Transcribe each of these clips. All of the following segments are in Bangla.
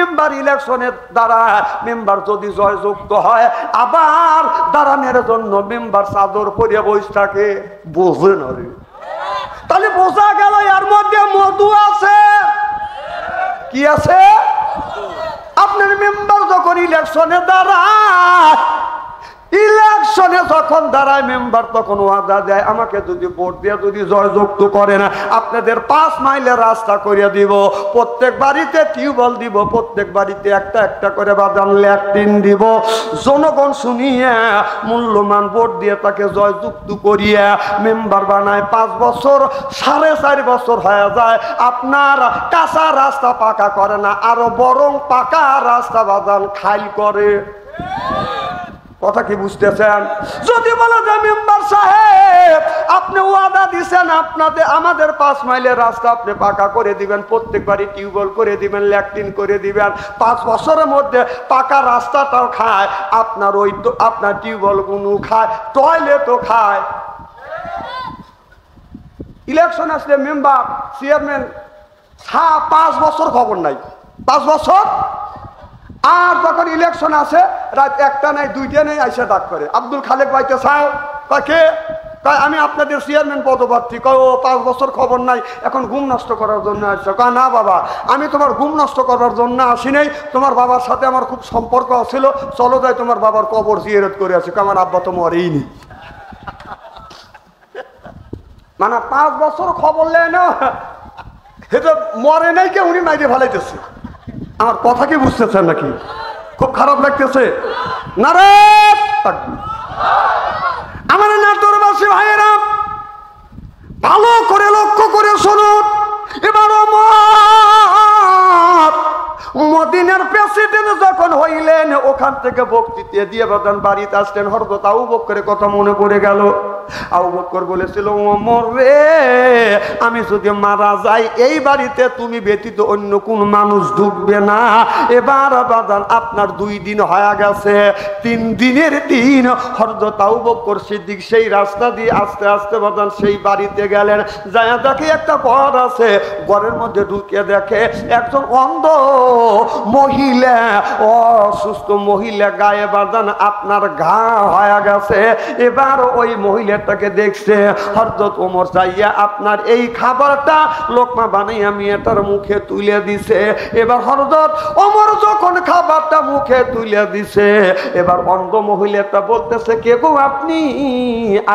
মেম্বার ইলেকশনে দাঁড়ায়, মেম্বার যদি জয়যুক্ত হয় আবার দাঁড়ানোর জন্য মেম্বার চাদর পরিয়ে বসে থাকে। বোঝে না রে, তাহলে বোঝা গেল এর মধ্যে মধু আছে। কি আছে? আপনার মেম্বার যখন ইলেকশনে দাঁড়ায়, ইলেকশনে যখন দাঁড়ায় মেম্বার তখন ওয়াদা দেয়, আমাকে যদি ভোট দিয়ে যদি জয়যুক্ত করে না আপনাদের 5 মাইলের রাস্তা করে দিব, প্রত্যেক বাড়িতে টিউবওয়েল দিব, প্রত্যেক বাড়িতে একটা একটা করে বাদাম ল্যাট্রিন দিব। জনগণ শুনিয়ে মূল্যবান ভোট দিয়ে তাকে জয়যুক্ত করিয়ে মেম্বার বানায়। 5 বছর 4.5 বছর হয়ে যায়, আপনার কাঁচা রাস্তা পাকা করে না, আরো বরং পাকা রাস্তা বাদাম খাইল করে। কথা কি বুঝতেছেন? যদি বলা যায় মেম্বার সাহেব আপনি ওয়াদা দিচ্ছেন আপনাদের আমাদের 5 মাইলের রাস্তা আপনি পাকা করে দিবেন, প্রত্যেক বাড়ি টিউবওয়েল করে দিবেন, ল্যাট্রিন করে দিবেন, 5 বছরের মধ্যে পাকা রাস্তাটাও খায়, আপনার ওই আপনার টিউবওয়েল গুলো খায়, টয়লেটও খায়। ইলেকশন আসলে মেম্বার চেয়ারম্যান 5 বছর খবর নাই, 5 বছর। আর যখন ইলেকশন আসে রাত 1টা নাই 2টা নেই আইসা ডাক করে, আব্দুল খালেক ভাইতে চাও কে? আমি আপনাদের চেয়ারম্যান পদপ্রার্থী। কয় ও 5 বছর খবর নাই, এখন ঘুম নষ্ট করার জন্য আসছে। কয় না বাবা, আমি তোমার ঘুম নষ্ট করার জন্য আসি নাই, তোমার বাবার সাথে আমার খুব সম্পর্ক ছিল, চলো যাই তোমার বাবার কবর জিয়ারত করে আসি। আমার আব্বা তো মরেই নি। মানে 5 বছর খবর নেয় না, এটা মরে নাই কে উনি মাইরে ফেলাইতেছে। আমার কথা কি বুঝতেছেন নাকি? খুব খারাপ লাগতেছে না রে? আমার নাটোরবাসী ভাইয়েরা ভালো করে লক্ষ্য করে শুনুন। এবার মদিনার প্রেসিডেন্ট যখন হইলেন ওখান থেকে বক্তৃতা দিয়ে বাদান বাড়িতে আসলেন, হযরত আবু বকরের কথা মনে পড়ে গেল। আবু বকর বলেছিল, ওমর রে আমি যদি মারা যাই এই বাড়িতে তুমি ব্যতীত অন্য কোন মানুষ ঢুকবে না। এবার বাদান আপনার 2 দিন হয়ে গেছে, 3 দিনের দিন হযরত আবু বকর সিদ্দিক সেই রাস্তা দিয়ে আস্তে আস্তে বাদান সেই বাড়িতে গেলেন। যায় দেখে একটা ঘর আছে, ঘরের মধ্যে ঢুকে দেখে একজন অন্ধ মহিলা, অসুস্থ মহিলা, গায়ে বাদান আপনার ঘা হয়ে গেছে। এবার ওই মহিলাটাকে দেখছে হযরত ওমর চাইয়া আপনার এই খাবারটা লোকমা বানাইয়া মেয়েটার মুখে তুলে দিছে। এবার হযরত ওমর যখন খাবারটা মুখে তুলে দিছে, এবার অন্ধ মহিলাটা বলতেছে, কে গো আপনি?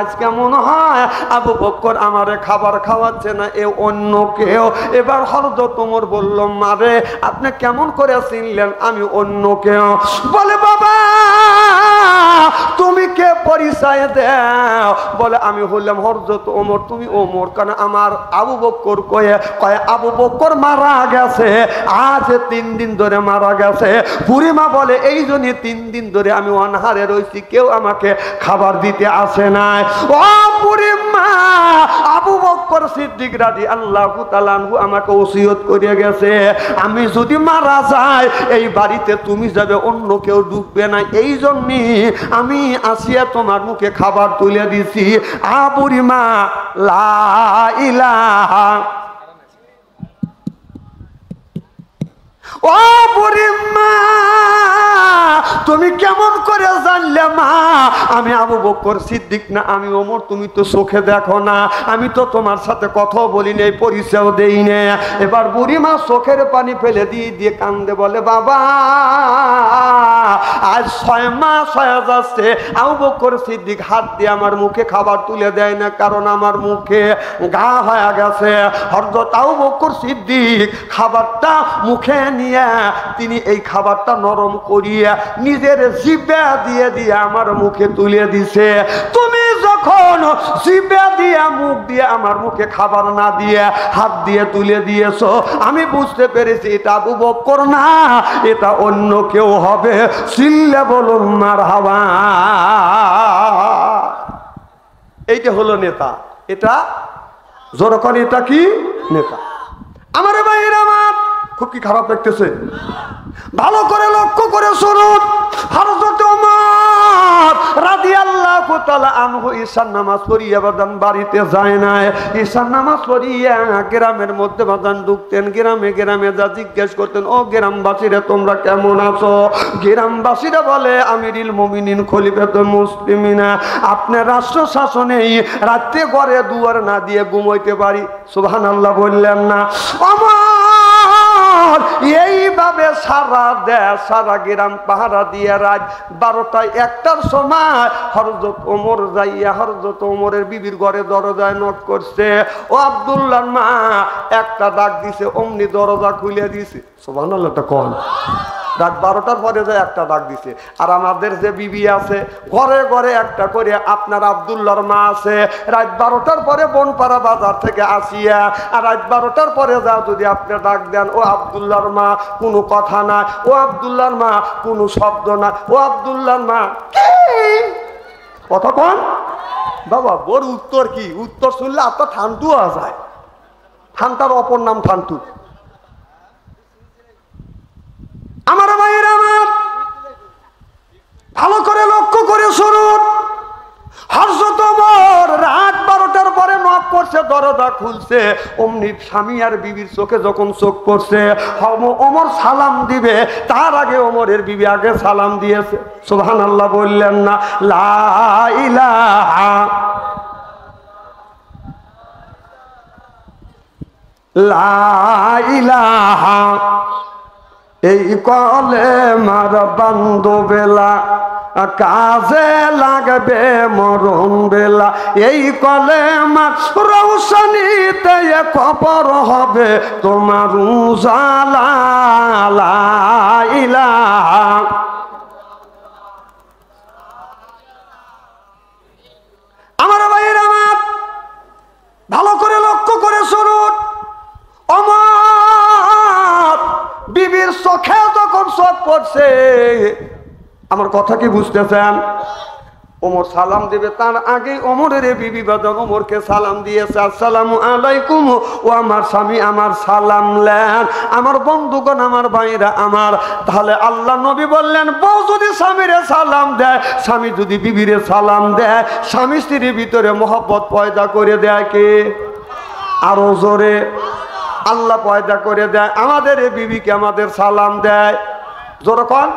আজকে মনে হয় আবু বকর আমারে খাবার খাওয়াচ্ছে না, এ অন্য কেউ। এবার হযরত ওমর বলল, মারে আপনি কেমন করে চিনলেন আমি অন্য কেউ? বলে, বাবা তুমি কে, পরিচয় দাও। বলে, আমি হলাম হযরত ওমর। তুমি ওমর কেন? আমার আবু বকর কয়ে। কয়ে আবু বকর মারা গেছে, আজ 3 দিন ধরে মারা গেছে। বুড়িমা বলে, এই জন্য 3 দিন ধরে আমি অনাহারে রয়েছি, কেউ আমাকে খাবার দিতে আসে নাই। ও বুড়িমা, আবু বকর সিদ্দিক রাদিয়াল্লাহু তাআলা আনহু আমাকে ওসিয়ত করে গেছে, আমি যদি মারা যাই এই বাড়িতে তুমি যাবে, অন্য কেউ ঢুকবে না, এই জন্যে আমি আসিয়া তোমার মুখে খাবার তুলে দিছি। বুড়িমা লা ইলাহা, ও বুড়িমা তুমি কেমন করে জানলে মা আমি আবু বকর সিদ্দিক না আমি ওমর? তুমি তো চোখে দেখো না, আমি তো তোমার সাথে কথা বলি নাই, পরিচয় দেই না। এবার বুড়িমা চোখের পানি ফেলে দিয়ে দিয়ে কান্দে, বলে, বাবা আজ 6 মাস হয়ে যাচ্ছে আবু বকর সিদ্দিক হাত দিয়ে আমার মুখে খাবার তুলে দেয় না, কারণ আমার মুখে ঘা হয়ে গেছে। হযরত আবু বকর সিদ্দিক খাবারটা মুখে নিয়ে তিনি এই খাবারটা নরম করিয়া নিজের জিহ্বা দিয়ে দিয়ে আমার মুখে তুলে দিছে। তুমি যখন জিহ্বা দিয়ে মুখ দিয়ে আমার মুখে খাবার না দিয়ে হাত দিয়ে তুলে দিয়েছো, আমি বুঝতে পেরেছি এটা আবু বকর না, এটা অন্য কেউ হবে। চিল্লে বলুন মারহাবা। এইটা হলো নেতা। এটা যখন এটা কি নেতা। আমার ভাইয়েরা আমার খুব কি খারাপ লাগতেছে? ভালো করে লক্ষ্য করে শুনুন। হযরত ওমর রাদিয়াল্লাহু তাআলা আনহু ঈশার নামাজ পড়িয়া বাদান বাড়িতে যায় না, ঈশার নামাজ পড়িয়া গ্রামের মধ্যে বাদান ঢুকতেন, গ্রামে গ্রামে যা জিজ্ঞেস করতেন, ও গ্রামবাসীরা তোমরা কেমন আছো? গ্রামবাসীরা বলে আমিরুল মুমিনিন খলিফাতুল মুসলিমিনা, আপনার রাষ্ট্র শাসনে রাতে ঘরে দুয়ার না দিয়ে ঘুমাইতে পারি। সুবহানাল্লাহ বললেন না? এইভাবে সারা দেশ সারা গ্রাম পাহারা দিয়ে রাত 12টায় 1টার সময় হযরত ওমর যাইয়া হযরত ওমরের বিবির ঘরে দরজায় নক করছে। ও আব্দুল্লাহর মা একটা ডাক দিছে, অমনি দরজা খুলে দিছে। সুবহানাল্লাহ টা কোন রাত 12টার পরে যে একটা ডাক দিছে। আর আমাদের যে বিবি আছে ঘরে ঘরে একটা করে, আপনার আব্দুল্লাহর মা আছে রাত 12টার পরে বনপাড়া বাজার থেকে আসিয়া, আর রাত 12টার পরে যা যদি আপনি ডাক দেন, ও আব্দুল্লাহর মা কোনো কথা না, ও আব্দুল্লাহর মা কোনো শব্দ না, ও আব্দুল্লাহর মা কথা কন বাবা। বড় উত্তর কি? উত্তর শুনলে আপনার ঠান্টু হওয়া যায়। ঠান্টার অপর নাম ঠান্টু। আমার ভাইয়েরা আমার ভালো করে লক্ষ্য করে শুনুন, হযরত ওমর রাত 12টার পরে নক করছে, দরজা খুলছে, অমনি স্বামী আর বিবির চোখে যখন চোখ পড়ছে, ওমর সালাম দিবে তার আগে ওমরের বিবি আগে সালাম দিয়েছে। সুবহানাল্লাহ বললেন না? লা ইলাহা লা ইলাহা এই কলেমার বান্ধবেলা কাজে লাগবে মরণ বেলা, এই কলেমার রৌশনীতে কবর হবে তোমার উজালা। লা ইলাহা আমার ভাইয়ের আমার ভালো করে লক্ষ্য করে শুনুন, ওমর বিবির চোখে যখন চোখ পড়ছে, আমার কথা কি বুঝতেছেন? ওমর সালাম দেবে তার আগে ওমরের বিবি বাদন ওমরকে সালাম দিয়েছে, আসসালামু আলাইকুম। ও আমার স্বামী আমার সালাম নেন, আমার বন্ধুগণ আমার ভাইরা আমার। তাহলে আল্লাহ নবী বললেন, বউ যদি স্বামীরে সালাম দেয়, স্বামী যদি বিবিরে সালাম দেয়, স্বামী স্ত্রীর ভিতরে মহব্বত পয়দা করে দেয় কে? আরো জোরে আল্লাহ পয়দা করে দেয়। আমাদের এই বিবিকে আমাদের সালাম দেয়, জোরকন।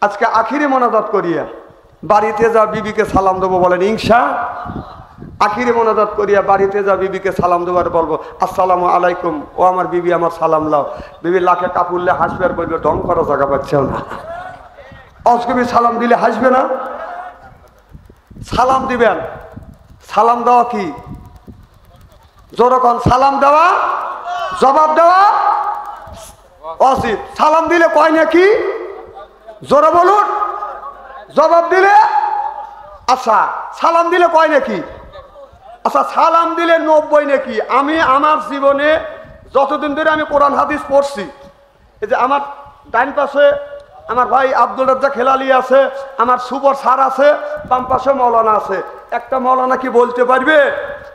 আজকে আখিরি মোনাজাত করিয়া বাড়িতে যা বিবিকে সালাম দেবো বলেন ইনশা। আখিরি মোনাজাত করিয়া বাড়িতে যা বিবিকে সালাম দেবার বলবো, আসসালামু আলাইকুম। ও আমার বিবি আমার সালাম লাও। বিবি লাখে কাপুরলে হাসবে আর বলবে ঢং করা জায়গা পাচ্ছেও না। অজকবি সালাম দিলে হাসবে না? সালাম দিবেন। সালাম দেওয়া কি? জোরকন সালাম দেওয়া, জবাব দেওয়া উচিত। সালাম দিলে কয় নাকি? জোরে বলুন। জবাব দিলে আচ্ছা, সালাম দিলে কয় নাকি? আচ্ছা, সালাম দিলে 90 নাকি? আমি আমার জীবনে যতদিন ধরে আমি কোরআন হাদিস পড়ছি, এই যে আমার ডাইন পাশে আমার ভাই আব্দুল রাজ্জাক হেলালি আছে, আমার সুবর স্যার আছে, বাম পাশে মৌলানা আছে। একটা মৌলানা কি বলতে পারবে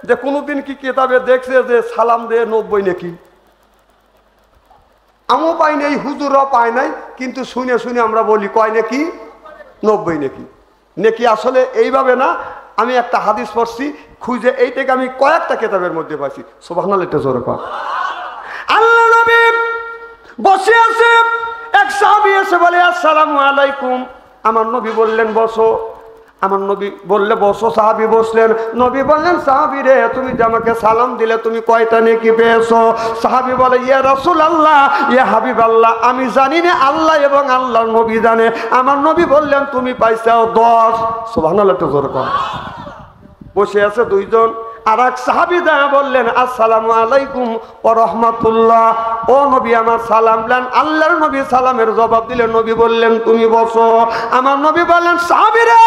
যে কোনোদিন কি কিতাবে দেখছে যে সালাম দিয়ে 90 নাকি? আমিও পাই নাই, হুজুরও পায় নাই, কিন্তু শুনে শুনে আমরা বলি কয় নাকি? 90 নাকি। নাকি আসলে এইভাবে না, আমি একটা হাদিস পড়ছি খুঁজে, এইটাকে আমি কয়েকটা কিতাবের মধ্যে পাইছি। সুবহানাল্লাহ, এটা জোরে কর। আল্লাহ নবী বসে আছে, এক সাহাবী এসে বলে আসসালামু আলাইকুম। আমার নবী বললেন বসো। আমার নবী বললে বসো, সাহাবী বসলেন। নবী বললেন সাহাবী রে, তুমি যে আমাকে সালাম দিলে তুমি কয়টা নেকি পেয়েছো? সাহাবী বলে ইয়া রাসূলুল্লাহ, ইয়া হাবিবাল্লাহ, আমি জানি না, আল্লাহ এবং আল্লাহর নবী জানে। আমার নবী বললেন তুমি পাইছো 10। সুবহানাল্লাহ, একটু জোরে কর। বসে আছে দুইজন। আর এক সাহাবী দা বললেন আসসালামু আলাইকুম ওয়া রাহমাতুল্লাহ। ও নবী আমার সালাম দেন। আল্লাহর নবী সালামের জবাব দিলেন। নবী বললেন তুমি বসো। আমার নবী বললেন সাহাবী রে,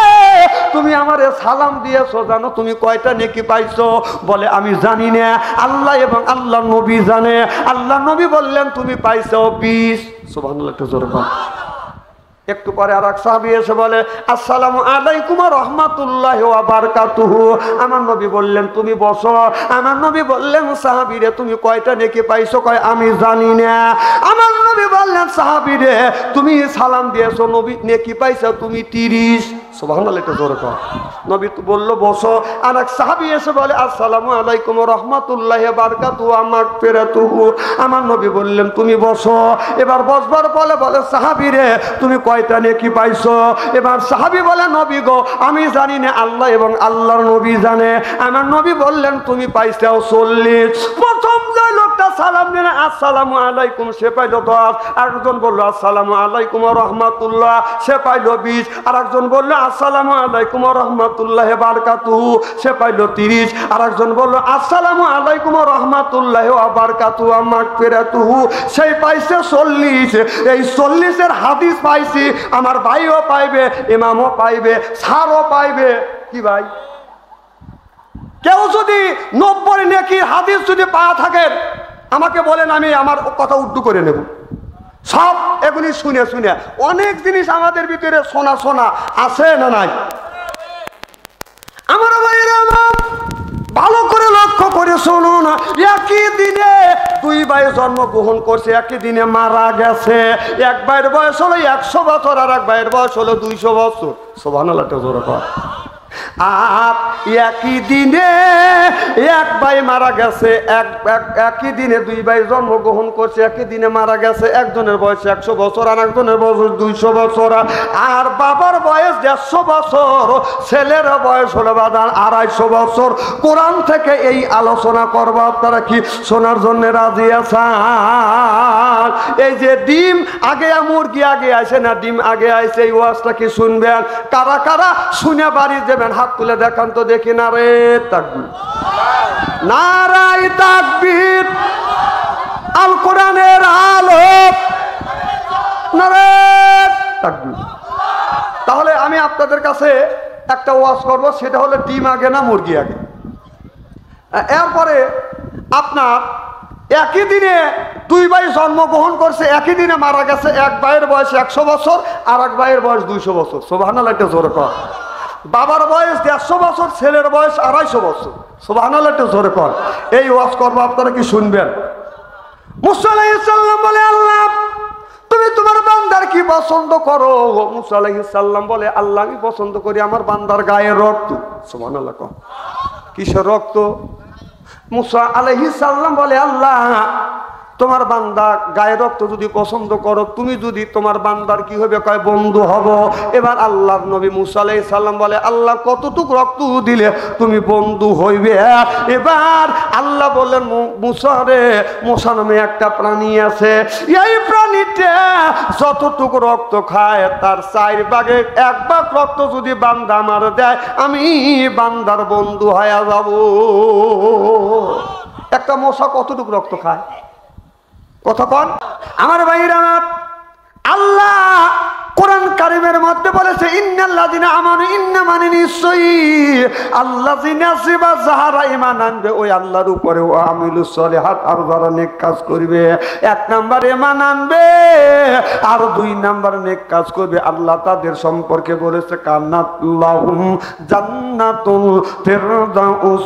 তুমি আমারে সালাম দিয়েছো, জানো তুমি কয়টা নেকি পাইছো? বলে আমি জানি না, আল্লাহ এবং আল্লাহর নবী জানে। আল্লাহর নবী বললেন তুমি পাইছো 20। সুবহানাল্লাহ, একটু জোরে বল। একটু পরে আর এক সাহাবী এসে বলে আসসালামু আলাইকুম ওয়া রাহমাতুল্লাহি ওয়া বারাকাতুহু। আমার নবী বললেন তুমি বসো। আমার নবী বললেন সাহাবীরে তুমি কয়টা নেকি পাইছো? কয় আমি জানি না। আমার নবী বললেন সাহাবীরে তুমি সালাম দিয়েছো, নবী নেকি পাইছো তুমি 30। সুবহানাল্লাহ, এটা জোরে কর। নবী তো বললো বসো। আর এক সাহাবী এসে বলে আসসালামু আলাইকুম ওয়া রাহমাতুল্লাহি ওয়া বারাকাতুহু ওয়া মাগফিরাতুহু। আমার নবী বললেন তুমি বসো। এবার বসবার বলে বলে সাহাবীরে তুমি কয়টা নেকি পাইছো? এবার সাহাবী বলে নবী গো আমি জানি না, আল্লাহ এবং আল্লাহর নবী জানে। আমার নবী বললেন তুমি পাইছো 40। প্রথম যে লোকটা সালাম দিলে আসসালামু আলাইকুম সে পাইলো 10। আরেকজন বললো আসসালামু আলাইকুম ওয়া রাহমাতুল্লাহ, সে পাইলো 20। আরেকজন বললো আসসালামু আলাইকুম ওয়া রাহমাতুল্লাহি ওয়া বারাকাতুহু, সে পাইলো 30। আরেকজন বললো আসসালামু আলাইকুম ওয়া রাহমাতুল্লাহি ওয়া বারাকাতুহু ওয়া মাগফিরাতুহু, সেই পাইছে 40। এই 40-এর হাদিস পাইছি, আমার ভাইও পাইবে, ইমামও পাইবে, স্যারও পাইবে। কি ভাই, কেউ যদি 90 নেকির হাদিস যদি পাওয়া থাকেন আমাকে বলেন, আমি আমার কথা উর্দু করে নেব। সব এগুলি শুনে শুনে অনেক জিনিস আমাদের ভিতরে শোনা শোনা আছে না নাই? আমার ভাইরা আমার ভালো করে লক্ষ্য করে শুনুন, একই দিনে দুই ভাই জন্মগ্রহণ করছে, একই দিনে মারা গেছে। এক ভাইয়ের বয়স হলো 100 বছর, আর এক ভাইয়ের বয়স হলো 200 বছর। সুবহানাল্লাহ, জোরে কর। আর একই দিনে এক ভাই মারা গেছে, একই দিনে দুই ভাই জন্মগ্রহণ করছে, একই দিনে মারা গেছে। একজনের বয়স 100 বছর আর একজনের বয়স 200 বছর। আর বাবার বয়স 150 বছর, ছেলের বয়স হলো বাদান 250 বছর। কোরআন থেকে এই আলোচনা করবো, আপনারা কি শোনার জন্য রাজি আছেন? এই যে ডিম আগে মুরগি আগে আসে না, ডিম আগে আসে, এই ওয়াজটা কি শুনবেন? কারা কারা শুনে বাড়ি দেবেন? হাত তুলে দেখান তো দেখি। নারে তাকবীর, নারায়ে তাকবীর, আল কোরআনের আলো, নারে তাকবীর। তাহলে আমি আপনাদের কাছে একটা ওয়াজ করব, সেটা হলো ডিম আগে না মুরগি আগে। এরপরে আপনার একই দিনে দুই ভাই জন্মগ্রহণ করছে, একই দিনে মারা গেছে। এক ভাইয়ের বয়স 100 বছর আর এক ভাইয়ের বয়স 200 বছর। সুবহানাল্লাহ, একটা জোরে কর। বাবার বয়স 150 বছর, ছেলের বয়স 250 বছর। সুবহানাল্লাহ, একটা জোরে কর। এই ওয়াজ করবো, আপনারা কি শুনবেন? মুসা আলাইহিস সালাম বলে আল্লাহ তুমি তোমার বান্দার কি পছন্দ করো? মুসা আলাইহিস সালাম বলে আল্লাহ আমি পছন্দ করি আমার বান্দার গায়ের রক্ত। সুবহানাল্লাহ, কিসের রক্ত? মুসা আলাইহিস সালাম বলে আল্লাহ তোমার বান্দা গায়ের রক্ত যদি পছন্দ করো, তুমি যদি তোমার বান্দার কি হবে? কয় বন্ধু হব। এবার আল্লাহর নবী মুসা আলাইহিস সালাম বলে আল্লাহ কতটুকু রক্ত দিলে তুমি বন্ধু হইবে? এবার আল্লাহ বললেন মুসা রে, মুসা নামে একটা প্রাণী আছে, এই প্রাণীটা যতটুকু রক্ত খায় তার 4 ভাগে 1 ভাগ রক্ত যদি বান্দা আমার দেয়, আমি বান্দার বন্ধু হয়ে যাব। একটা মশা কতটুকু রক্ত খায়? কতক্ষণ? আমার ভাইরা আমার, আল্লাহ কোরআন কারীমের মধ্যে বলেছে ইন্নাল্লাযিনা আমানু, ইন্না মানে নিশ্চয়ই আল্লাযিনা সিবা যাহারা ঈমান আনবে ওই আল্লাহর উপরে, ও আমিলুস সলিহাত আর যারা নেক কাজ করবে। 1 নাম্বার ঈমান আনবে আর 2 নাম্বার নেক কাজ করবে। আল্লাহ তাদের সম্পর্কে বলেছে কান্নাত লাহুম জান্নাতুল ফিরদাউস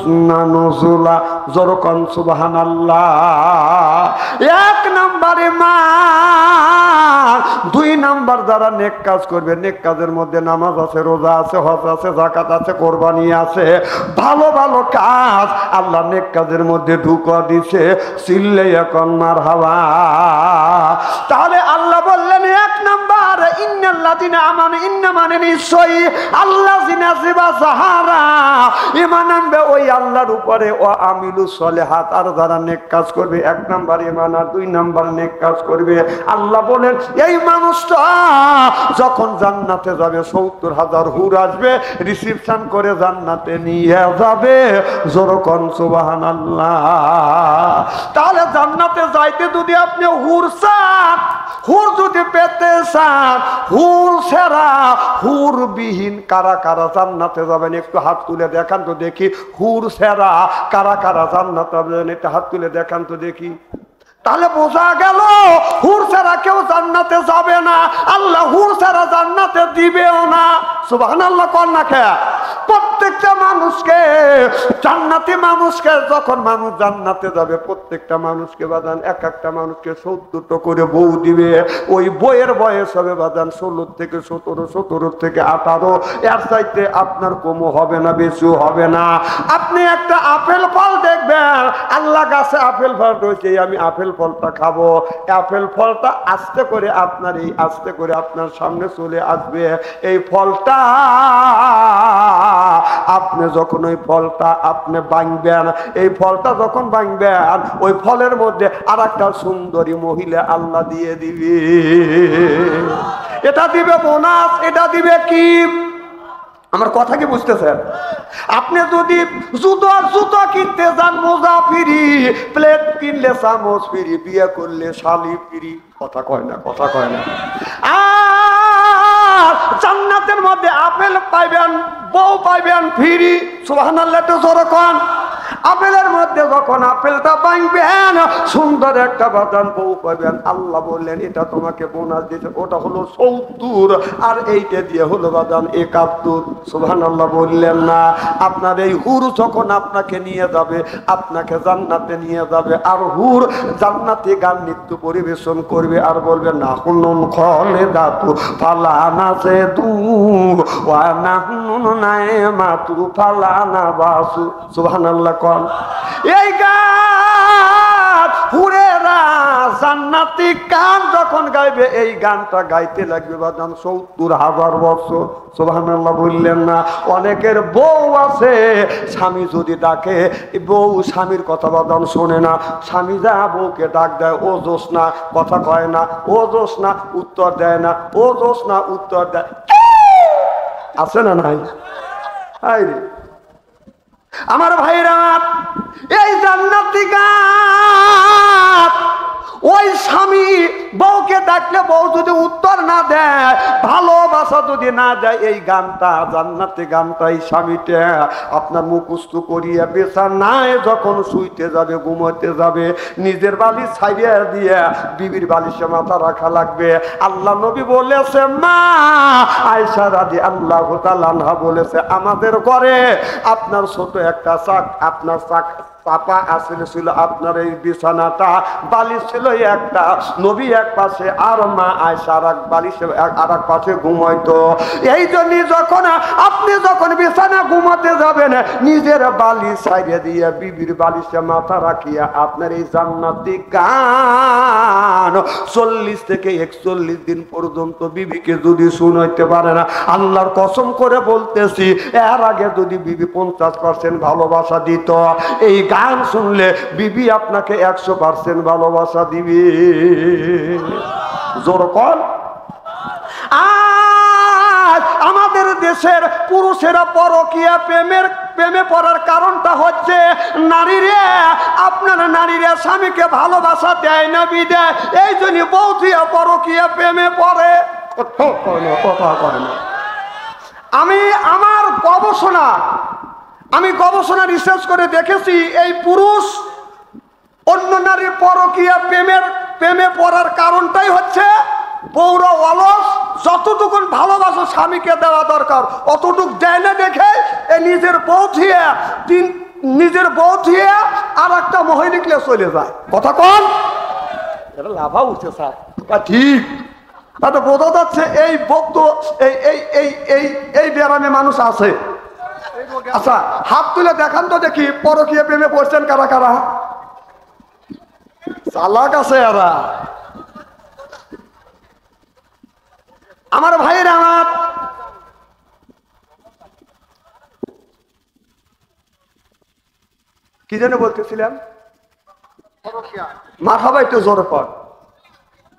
নুজুলা। জোরকান সুবহানাল্লাহ। 1 নাম্বার ঈমান, 2 নাম্বার যারা নেক কাজ করবে। নেক কাজের মধ্যে নামাজ আছে, রোজা আছে, হজ আছে, যাকাত আছে, কোরবানি আছে, ভালো ভালো কাজ আল্লাহ নেক কাজের মধ্যে ঢুকা দিছে। চিল্লে এখন মারহাবা। তাহলে আল্লাহ বললেন 1 নাম্বার ইন্নাল্লাযিনা আমানু, ইন্না মানে নিশ্চয়ই আল্লাযিনা সিবা যাহারা ঈমান আনবে ওই আল্লাহর উপরে, ও আমিলুস সলিহাত আর যারা নেক কাজ করবে। 1 নাম্বার ঈমান আর 2 নাম্বার নেক কাজ করবে। আল্লাহ বলেন এই মানুষটা যখন জান্নাতে যাবে 70,000 হুর আসবে, রিসিপশন করে জান্নাতে নিয়ে যাবে। জোরকন সুবহানাল্লাহ। তাহলে জান্নাতে যাইতে যদি আপনি হুর চান, হুর যদি পেতে চান, হুর ছাড়া হুর বিহীন কারা কারা জান্নাতে যাবেন? একটু হাত তুলে দেখান তো দেখি। হুর ছাড়া কারা কারা জান্নাতে যাবেন? একটা হাত তুলে দেখান তো দেখি। তাহলে বোঝা গেল হুর ছাড়া কেউ জান্নাতে যাবে না, আল্লাহ হুর ছাড়া জান্নাতে দিবেও না। সুবহানাল্লাহ কোন না কে? প্রত্যেকটা মানুষকে জান্নাতি মানুষকে যখন মানুষ জান্নাতে যাবে প্রত্যেকটা মানুষকে বাদান এক একটা মানুষকে 70টা করে বউ দিবে। ওই বইয়ের বয়স হবে বাদান 16 থেকে 17, 17 থেকে 18। এর চাইতে আপনার কমও হবে না, বেশিও হবে না। আপনি একটা আপেল ফল দেখবেন, আল্লাহ গাছে আপেল ফল রয়েছে, আমি আপেল ফলটা খাবো। আপেল ফলটা আস্তে করে আপনার সামনে চলে আসবে। এই ফলটা আপনি যখন ওই ফলটা আপনি ভাঙবেন, এই ফলটা যখন ভাঙবেন ওই ফলের মধ্যে আর একটা সুন্দরী মহিলা আল্লাহ দিয়ে দিবে। এটা দিবে বোনাস, এটা দিবে কি? আমার কথা কি বুঝতেছেন? আপনি যদি জুতো কিনতে যান মোজা ফ্রি, প্লেট কিনলে চামচ ফ্রি, বিয়ে করলে শালি ফ্রি। কথা কয় না, কথা কয় না। আর জান্নাতের মধ্যে আপেল পাইবেন, বউ পাইবেন ফ্রি। সুবহানাল্লাহ তো জোরে কোন। আপেলের মধ্যে যখন আপেলটা ভাঙবেন সুন্দর একটা বাদান বউ পাবেন। আল্লাহ বললেন এটা তোমাকে বোনাস দিতে, ওটা হলো 70 আর এইটা দিয়ে হলো বাদান 71। সুবহানাল্লাহ বললেন না? আপনার এই হুর যখন আপনাকে নিয়ে যাবে, আপনাকে জান্নাতে নিয়ে যাবে, আর হুর জান্নাতে গান নৃত্য পরিবেশন করবে আর বলবে না হুনুন খলে দাতু ফালা নাচে দু ওয়া নাহুন নাইমাতু ফালা না বাসু। সুবহানাল্লাহ কোন। এই গান হুরেরা জান্নাতি গান যখন গাইবে, এই গানটা গাইতে লাগবে বাদান 70,000 বছর। সুবহানাল্লাহ বললেন না? অনেকের বউ আছে, স্বামী যদি ডাকে বউ স্বামীর কথা বাদান শোনে না। স্বামী যা বউকে ডাক দেয়, ও দোষ না, কথা কয় না, ও দোষ না, উত্তর দেয় না, ও দোষ না, উত্তর দেয়। আছে না নাই? আমার ভাইরা, এই জান্নাতি গান ওই স্বামী বউকে ডাকলে বউ যদি উত্তর না দেয়, ভালোবাসা যদি না দেয়, এই গানটা জান্নাতি গানটা এই স্বামীটা আপনার মুখস্থ করিয়া বিছানায় যখন শুইতে যাবে, ঘুমাতে যাবে, নিজের বালিশ ছাইড়িয়া দিয়ে বিবির বালিশে মাথা রাখা লাগবে। আল্লাহ নবী বলেছে, মা আয়েশা রাদিয়াল্লাহু তাআলা আনহা বলেছে, আমাদের ঘরে আপনার ছোট একটা চাক, আপনার চাক পাপা আসলে ছিল, আপনার এই বিছানাটা বালিশ ছিল একটা, নবী এক পাশে আর মা আয়েশা আর এক বালিশে আর এক পাশে ঘুমাইতো। এই জন্য যখন আপনি যখন বিছানা ঘুমাতে যাবেন, নিজের বালিশ ছাইড়ে দিয়ে বিবির বালিশে মাথা রাখিয়া আপনার এই জান্নাতি গান 40 থেকে 41 দিন পর্যন্ত বিবিকে যদি শুনাইতে পারে না, আল্লাহর কসম করে বলতেছি, এর আগে যদি বিবি 50% ভালোবাসা দিত, এই গান শুনলে বিবি আপনাকে 100% ভালোবাসা দিবে। জোর কর। আর আমাদের দেশের পুরুষেরা পরকীয়া প্রেমে পড়ার কারণটা হচ্ছে নারীরা, আপনার নারীরা স্বামীকে ভালোবাসা দেয় না বিদেয়, এই জন্য বৌদিয়া পরকীয়া প্রেমে পড়ে। কথা কয় না। আমি গবেষণা রিসার্চ করে দেখেছি, এই পুরুষ অন্য নারীর পরকীয়া প্রেমে পড়ার কারণটাই হচ্ছে বউরা অলস, যতটুকুন ভালোবাসা স্বামীকে দেওয়া দরকার অতটুক দেয় না দেখে নিজের বউ দিয়ে আর একটা মহিলা চলে যায়। কথা কন, এটা লাভা উঠছে স্যার, ঠিক। তাতে বোঝা যাচ্ছে এই বক্ত এই ব্যারামে মানুষ আছে। আচ্ছা, হাত তুলে দেখান তো দেখি পরকীয়া প্রেমে পড়ছেন কারা কারা। চালাক আছে এরা। আমার ভাইয়ের, আমার কি যেন বলতেছিলাম, মার হবা একটু জোর কর,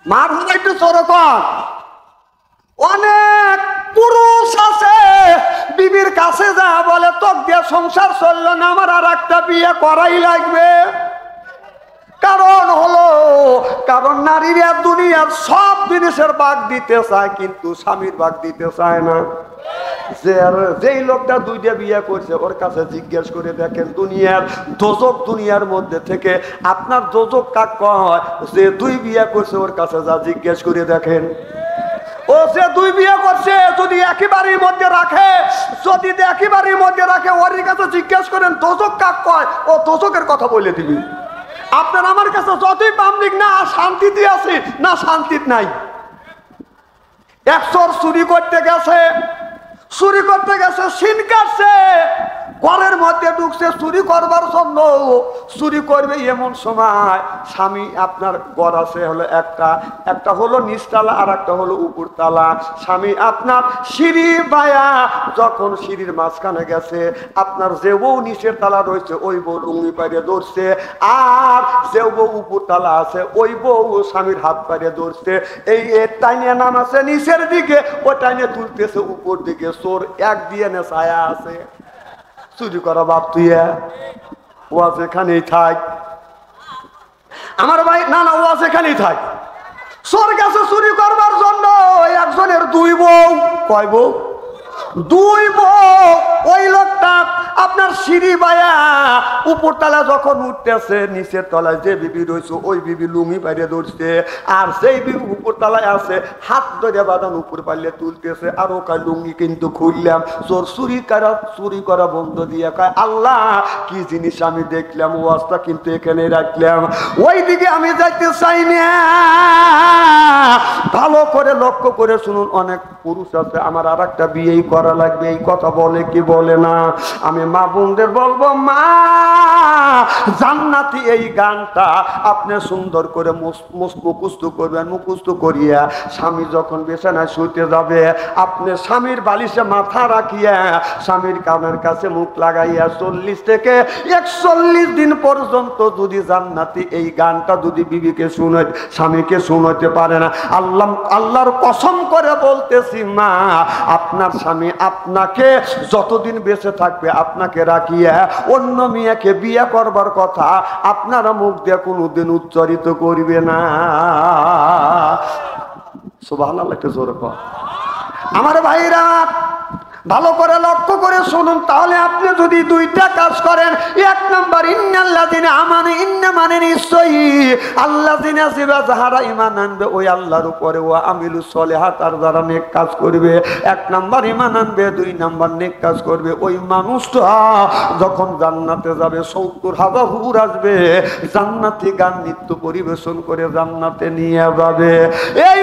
মার হবা একটু জোর কর। অনেক পুরুষ আছে বিবির কাছে যা বলে, তোক দিয়ে সংসার চললো না, আমার আর একটা বিয়ে করাই লাগবে। কারণ নারীরা দুনিয়ার সব জিনিসের ভাগ দিতে চায়, কিন্তু স্বামীর ভাগ দিতে চায় না। যেই লোকটা দুইটা বিয়ে করছে ওর কাছে জিজ্ঞেস করে দেখেন দুনিয়ার দোজক, দুনিয়ার মধ্যে থেকে আপনার দোজক কাক কয়? যে দুই বিয়ে করছে ওর কাছে যা জিজ্ঞেস করে দেখেন। ও সে দুই বিয়ে করছে যদি একই বাড়ির মধ্যে রাখে, যদি একই বাড়ির মধ্যে রাখে ওর কাছে জিজ্ঞেস করেন দোজক কাক কয়, ও দোজকের কথা বলে দিবি। আপনার আমার কাছে যতই পাবলিক না শান্তিতে আছি না শান্তিতে নাই। এক চোর চুরি করতে গেছে, চুরি করতে গেছে, সিন কাটছে, ঘরের মধ্যে ঢুকছে চুরি করবার জন্য। চুরি করবে এমন সময় স্বামী আপনার ঘর আছে হলো একটা হলো নিচতলা আর একটা হলো উপরতলা। স্বামী আপনার সিঁড়ি বায়া যখন সিঁড়ির মাঝখানে গেছে, আপনার যে বউ নিচের তালা রয়েছে ওই বউ লুঙ্গি পাইরে ধরছে, আর যে বউ উপরতলা আছে ওই বউ স্বামীর হাত পাইরে ধরছে। এই টাইনে নামাছে নিচের দিকে, ও টাইনে তুলতেছে উপর দিকে। চোর এক দিয়ে নে ছায়া আছে। চুরি করা বাপ তুই ওয়াজ এখানেই থাক আমার ভাই, না না ওয়াজ এখানেই থাক। চোর গেছে চুরি করবার জন্য, একজনের দুই বউ। কয় বউ? দুই বউ। ওই লোকটা আপনার সিঁড়ি বায়া উপরতলা যখন উঠতেছে, নিচের তলায় যে বিবি রয়েছে ওই বিবি লুঙ্গি পাইরে ধরছে, আর সেই বিবি উপরতলায় আছে হাত ধরে বাঁধান উপর পারলে তুলতেছে, আর ওকা লুঙ্গি কিন্তু খুললাম। চোর চুরি করা বন্ধ দিয়ে কয় আল্লাহ কি জিনিস আমি দেখলাম, ওয়াজটা কিন্তু এখানে রাখলাম, ওই দিকে আমি যাইতে চাই না। ভালো করে লক্ষ্য করে শুনুন, অনেক পুরুষ আছে আমার আর একটা বিয়েই করা লাগবে, এই কথা বলে কি বলে না? আমি মা বোনদের বলবো, মা জান্নাতি এই গানটা আপনি সুন্দর করে মুখস্থ করবেন। মুখস্থ করিয়া স্বামী যখন বিছানায় শুতে যাবে, আপনি স্বামীর বালিশে মাথা রাখিয়া স্বামীর কানের কাছে মুখ লাগাইয়া 40 থেকে 41 দিন পর্যন্ত যদি জান্নাতি এই গানটা যদি বিবিকে শুনে স্বামীকে শুনাতে পারে না, আল্লাহর কসম করে বলতেছি মা, আপনার স্বামী আপনাকে যতদিন বেঁচে থাকবে আপনাকে রাখিয়া অন্য মেয়েকে বিয়ে করবার কথা আপনারা মুখ দিয়ে কোনোদিন উচ্চারিত করবে না। সুবহানাল্লাহ, একটু জোরে কর। আমার ভাইরা ভালো করে লক্ষ্য করে শুনুন, তাহলে আপনি যদি দুইটা কাজ করেন, এক নাম্বার ইন্নাল্লাযিনা আমানু, ইন্না মানে নিশ্চয়ই আল্লাযিনা যাহারা ঈমান আনবে ওই আল্লাহর উপরে, ও আমিলুস সলিহাত আর যারা নেক কাজ করবে। এক নাম্বার ঈমান আনবে, দুই নাম্বার নেক কাজ করবে। ওই মানুষটা যখন জান্নাতে যাবে 70,000 হুর আসবে, জান্নাতি গান নৃত্য পরিবেশন করে জান্নাতে নিয়ে যাবে। এই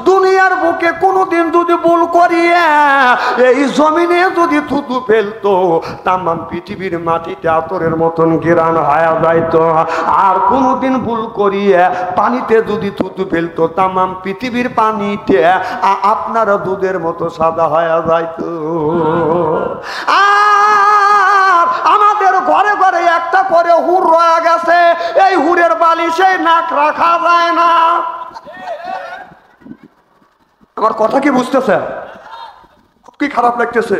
দুনিয়ার বুকে কোনদিন যদি ভুল করিয়া এই জমিনে যদি থুতু ফেলতো, তামাম পৃথিবীর মাটিতে আতরের মতন ঘেরান হয়ে যাইতো। আর কোনদিন ভুল করিয়া পানিতে যদি থুতু ফেলতো, তামাম পৃথিবীর পানিতে আপনারা দুধের মতো সাদা হয়ে যাইতো। আর আমাদের ঘরে ঘরে একটা করে হুর রয়ে গেছে, এই হুরের বালিশে নাক রাখা যায় না। আমার কথা কি বুঝতেছে? খুব কি খারাপ লাগতেছে?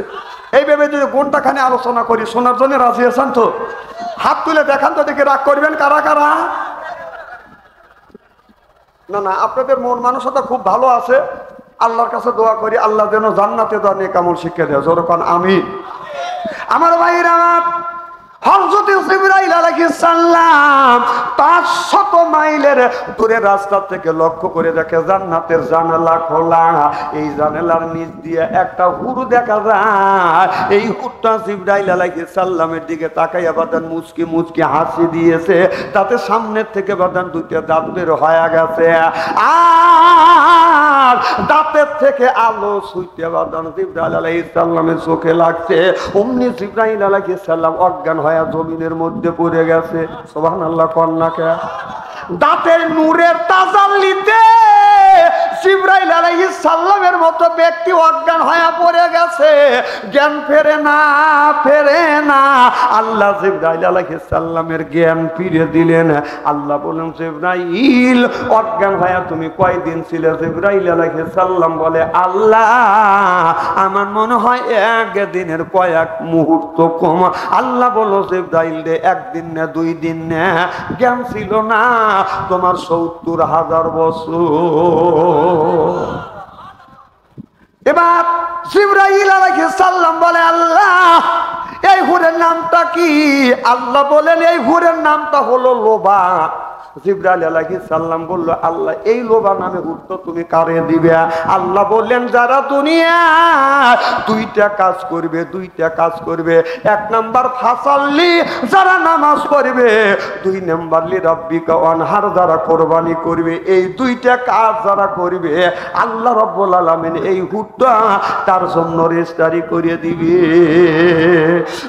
এইভাবে যদি ঘন্টাখানে আলোচনা করি, শোনার জন্য রাজি আছেন তো? হাত তুলে দেখান তো, দেখে রাগ করবেন কারা কারা? না না, আপনাদের মন মানসিকতা খুব ভালো আছে। আল্লাহর কাছে দোয়া করি আল্লাহ যেন জান্নাতে দেওয়া নেক আমল শিক্ষা দেয়। যেরকম আমিন। আমার ভাইরা, হযরত জিবরাইল আলাইহিস সালাম 500 মাইলের দূরে রাস্তা থেকে লক্ষ্য করে দেখে জান্নাতের জানালা খোলা। এই জানালার নিচ দিয়ে একটা হুর দেখা যায়। এই হুরটা জিবরাইল আলাইহিস সালামের দিকে তাকাইয়া বাদান মুচকি মুচকি হাসি দিয়েছে, তাতে সামনের থেকে বাদান দুইটা দাঁত বের হয়ে গেছে, আর দাঁতের থেকে আলো ছুঁইতে বাদান জিবরাইল আলাইহিস সালামের চোখে লাগছে। অমনি জিবরাইল আলাইহিস সালাম অজ্ঞান হয়ে জমিনের মধ্যে পড়ে গেছে। সুবহানাল্লাহ, কন্যাকে দাঁতের নূরের তাজাল্লিতে জিবরাইল আলাইহিস সালামের মতো ব্যক্তি অজ্ঞান হয়ে পড়ে গেছে, জ্ঞান ফেরে না। আল্লাহ জিবরাইল আলাইহিস সালামের জ্ঞান ফিরে দিলেন। আল্লাহ বলেন, জিবরাইল অজ্ঞান হয়ে তুমি কয়দিন ছিলে? জিবরাইল আলাইহিস সালাম বলে, আল্লাহ আমার মনে হয় একদিনের কয়েক মুহূর্ত কম। আল্লাহ বলো, জিবরাইল রে একদিন না 2 দিন না, জ্ঞান ছিল না তোমার 70,000 বছর। এবার জিবরাইল আলাইহিস সালাম বলে, আল্লাহ এই হুরের নামটা কি? আল্লাহ বলেন এই হুরের নামটা হলো লোবা। জিবরাইল আলাইহিস সালাম বলল, আল্লাহ এই লোবা নামে হুর তো তুমি কারে দিবে? আল্লাহ বললেন, যারা দুনিয়া দুইটা কাজ করবে, দুইটা কাজ করবে। এক নাম্বার ফাসাল্লি, যারা নামাজ পড়বে। দুই নাম্বার লিরাব্বিকা ওয়ানহার, যারা কোরবানি করবে। এই দুইটা কাজ যারা করবে, আল্লাহ রাব্বুল আলামিন এই হুরটা তার জন্য রেজিস্ট্রি করে দিবে।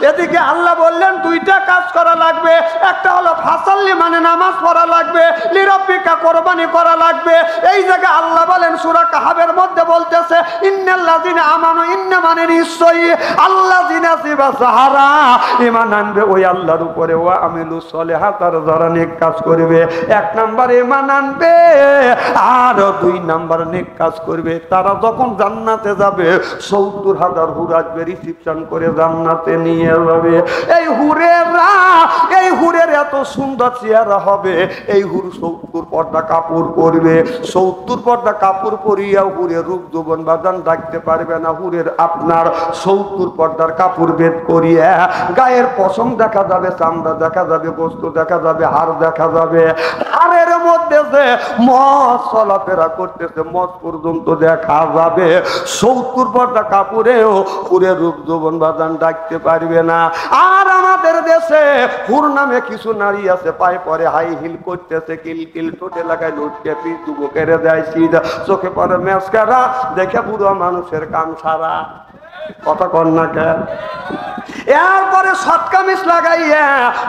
এদিকে আল্লাহ বললেন দুইটা কাজ করা লাগবে। একটা হলো ফাসাল্লি মানে নামাজ পড়া লাগবে, লিরাব্বিকা কোরবানি করা লাগবে। এই জায়গায় আল্লাহ বলেন সূরা কাহাবের মধ্যে বলতেছে, ইন্নাল্লাযিনা আমানু, ইন্না মানে নিশ্চয়ই, আল্লাযিনা সিবাসাহারা, ঈমান আনবে ওই আল্লাহর উপরে, ওয়া আমিলু সলিহাত, আর যারা নেক কাজ করবে। এক নাম্বার ঈমান আনবে, আর দুই নাম্বার নেক কাজ করবে। তারা যখন জান্নাতে যাবে ৭০,০০০ হুর আসবে রিসিপশন করে জান্নাতে নিয়ে যাবে। এই হুরেরা, এই হুরের এত সুন্দর চেহারা হবে। এই হুর ৭০ পর্দা কাপড় পরবে। ৭০ পর্দা কাপড় পরিয়া হুরের রূপ যৌবন বাদান ডাকতে পারবে না। হুরের আপনার ৭০ পর্দার কাপড় বেদ করিয়া গায়ের পশম দেখা যাবে, চামড়া দেখা যাবে, গোস্ত দেখা যাবে, হাড় দেখা যাবে। হাড়ের মধ্যে যে মদ চলাফেরা করতেছে, মদ পর্যন্ত দেখা যাবে। ৭০ পর্দা কাপড়েও হুরের রূপ যৌবন বাদান ডাকতে পারবে না। আর আমাদের দেশে হুর নামে কিছু নারী আছে, পায়ে পরে হাই হিল করতেছে, কিলকিল ঠোঁটে লাগায় লুটকে পিস যুবকের দেয় সিধা, চোখে পরে মেসকারা, দেখে বুড়ো মানুষের কাম সারা। কথা কর না কেন? এরপরে সৎকামিস লাগাইয়া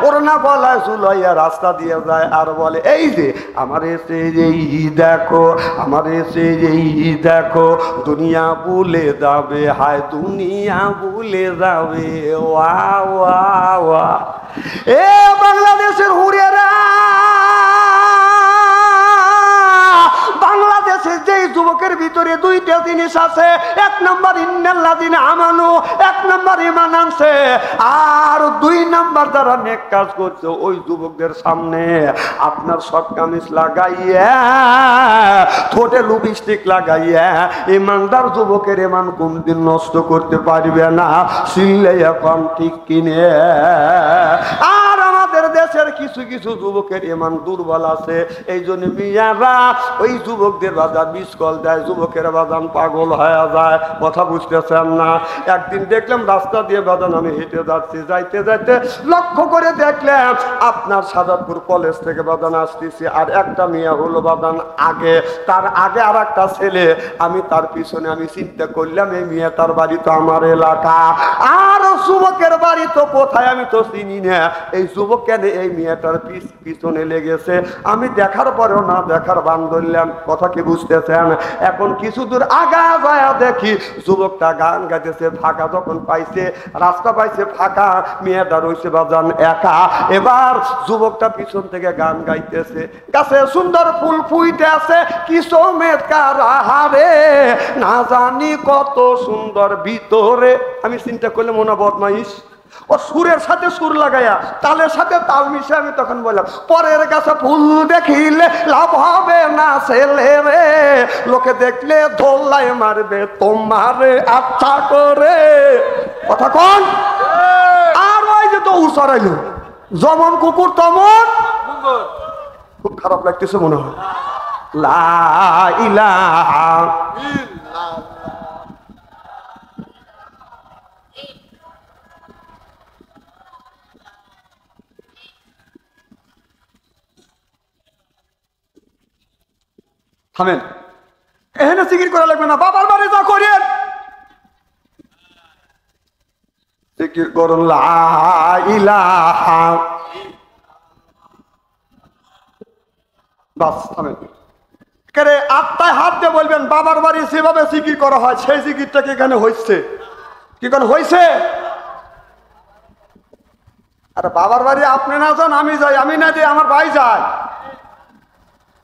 ওড়না গলায় ঝুলাইয়া রাস্তা দিয়ে যায়, আর বলে, এই যে আমার এসে এই দেখো, আমার এসে এই দেখো, দুনিয়া ভুলে যাবে, হায় দুনিয়া ভুলে যাবে। ওয়া ওয়া ওয়া। এ বাংলাদেশের হুরেরা, বাংলাদেশের যেই যুবকের ভিতরে দুইটা জিনিস আছে। এক নাম্বার ইন্নাল্লাযিনা আমানু, এক নাম্বার ঈমান আনছে, আর দুই নাম্বার যারা নেক কাজ করছে। ওই যুবকদের সামনে আপনার শর্ট কামিজ লাগাইয়া, ঠোঁটে লিপস্টিক লাগাইয়া ঈমানদার যুবকের ঈমান কোনদিন নষ্ট করতে পারবে না। সিল্লাই এখন ঠিক কিনে। আর আমাদের দেশের কিছু কিছু যুবকের ঈমান দুর্বল আছে। এই জন্য মিয়ারা ওই যুবকদের বাজার মিস কল দেয়, যুবকের বাজান পাগল হয়ে যায়। কথা বুঝতেছেন না? একদিন দেখলাম রাস্তা দিয়ে বাজান আমি হেঁটে যাচ্ছি, যাইতে যাইতে লক্ষ্য করে দেখলাম আপনার সাজাদপুর কলেজ থেকে বাজান আসতেছি, আর একটা মেয়ে হলো বাজান আগে, তার আগে আর একটা ছেলে, আমি তার পিছনে। আমি চিন্তা করলাম এই মেয়েটার বাড়ি তো আমার এলাকা, আর যুবকের বাড়ি তো কোথায় আমি তো চিনি না। এই যুবক কেন এই মেয়েটার পিছনে লেগেছে? আমি দেখার পরেও না দেখার বান ধরলাম। কথা কি বুঝতেছেন? এখন কিছু দূর আগা যায় দেখি যুবকটা গান গাইতেছে। ফাঁকা যখন পাইছে, রাস্তা পাইছে ফাঁকা, মেয়েটা রয়েছে বাজান একা। এবার যুবকটা পিছন থেকে গান গাইতেছে, গাছে সুন্দর ফুল ফুইতে আছে, কিছু মেটকার হারে না জানি কত সুন্দর ভিতরে। আমি চিন্তা করলে মনে বদমাইশ, ও সুরের সাথে সুর লাগাইয়া তালের সাথে তাল মিশে। আমি তখন বললাম, পরের কাছে ফুল দেখিলে লাভ হবে না ছেলে রে, লোকে দেখলে ধোল্লাই মারবে তোমারে আচ্ছা করে। কথা কন? আর ওই যে তো উচরাইল, যেমন কুকুর তেমন। খুব খারাপ লাগতেছে মনে হয়। লা ইলাহা থামেন, এখানে জিকির করা লাগবে না, বাবার বাড়ি যা করেন জিকির করুন লা ইলাহা। বাস থামেন। কেরে আত্মায় হাত দিয়ে বলবেন বাবার বাড়ি যেভাবে জিকির করা হয় সেই জিকিরটা কি এখানে হয়েছে? কি কেন হয়েছে? আরে বাবার বাড়ি আপনি না যান আমি যাই, আমি না যাই আমার ভাই যায়।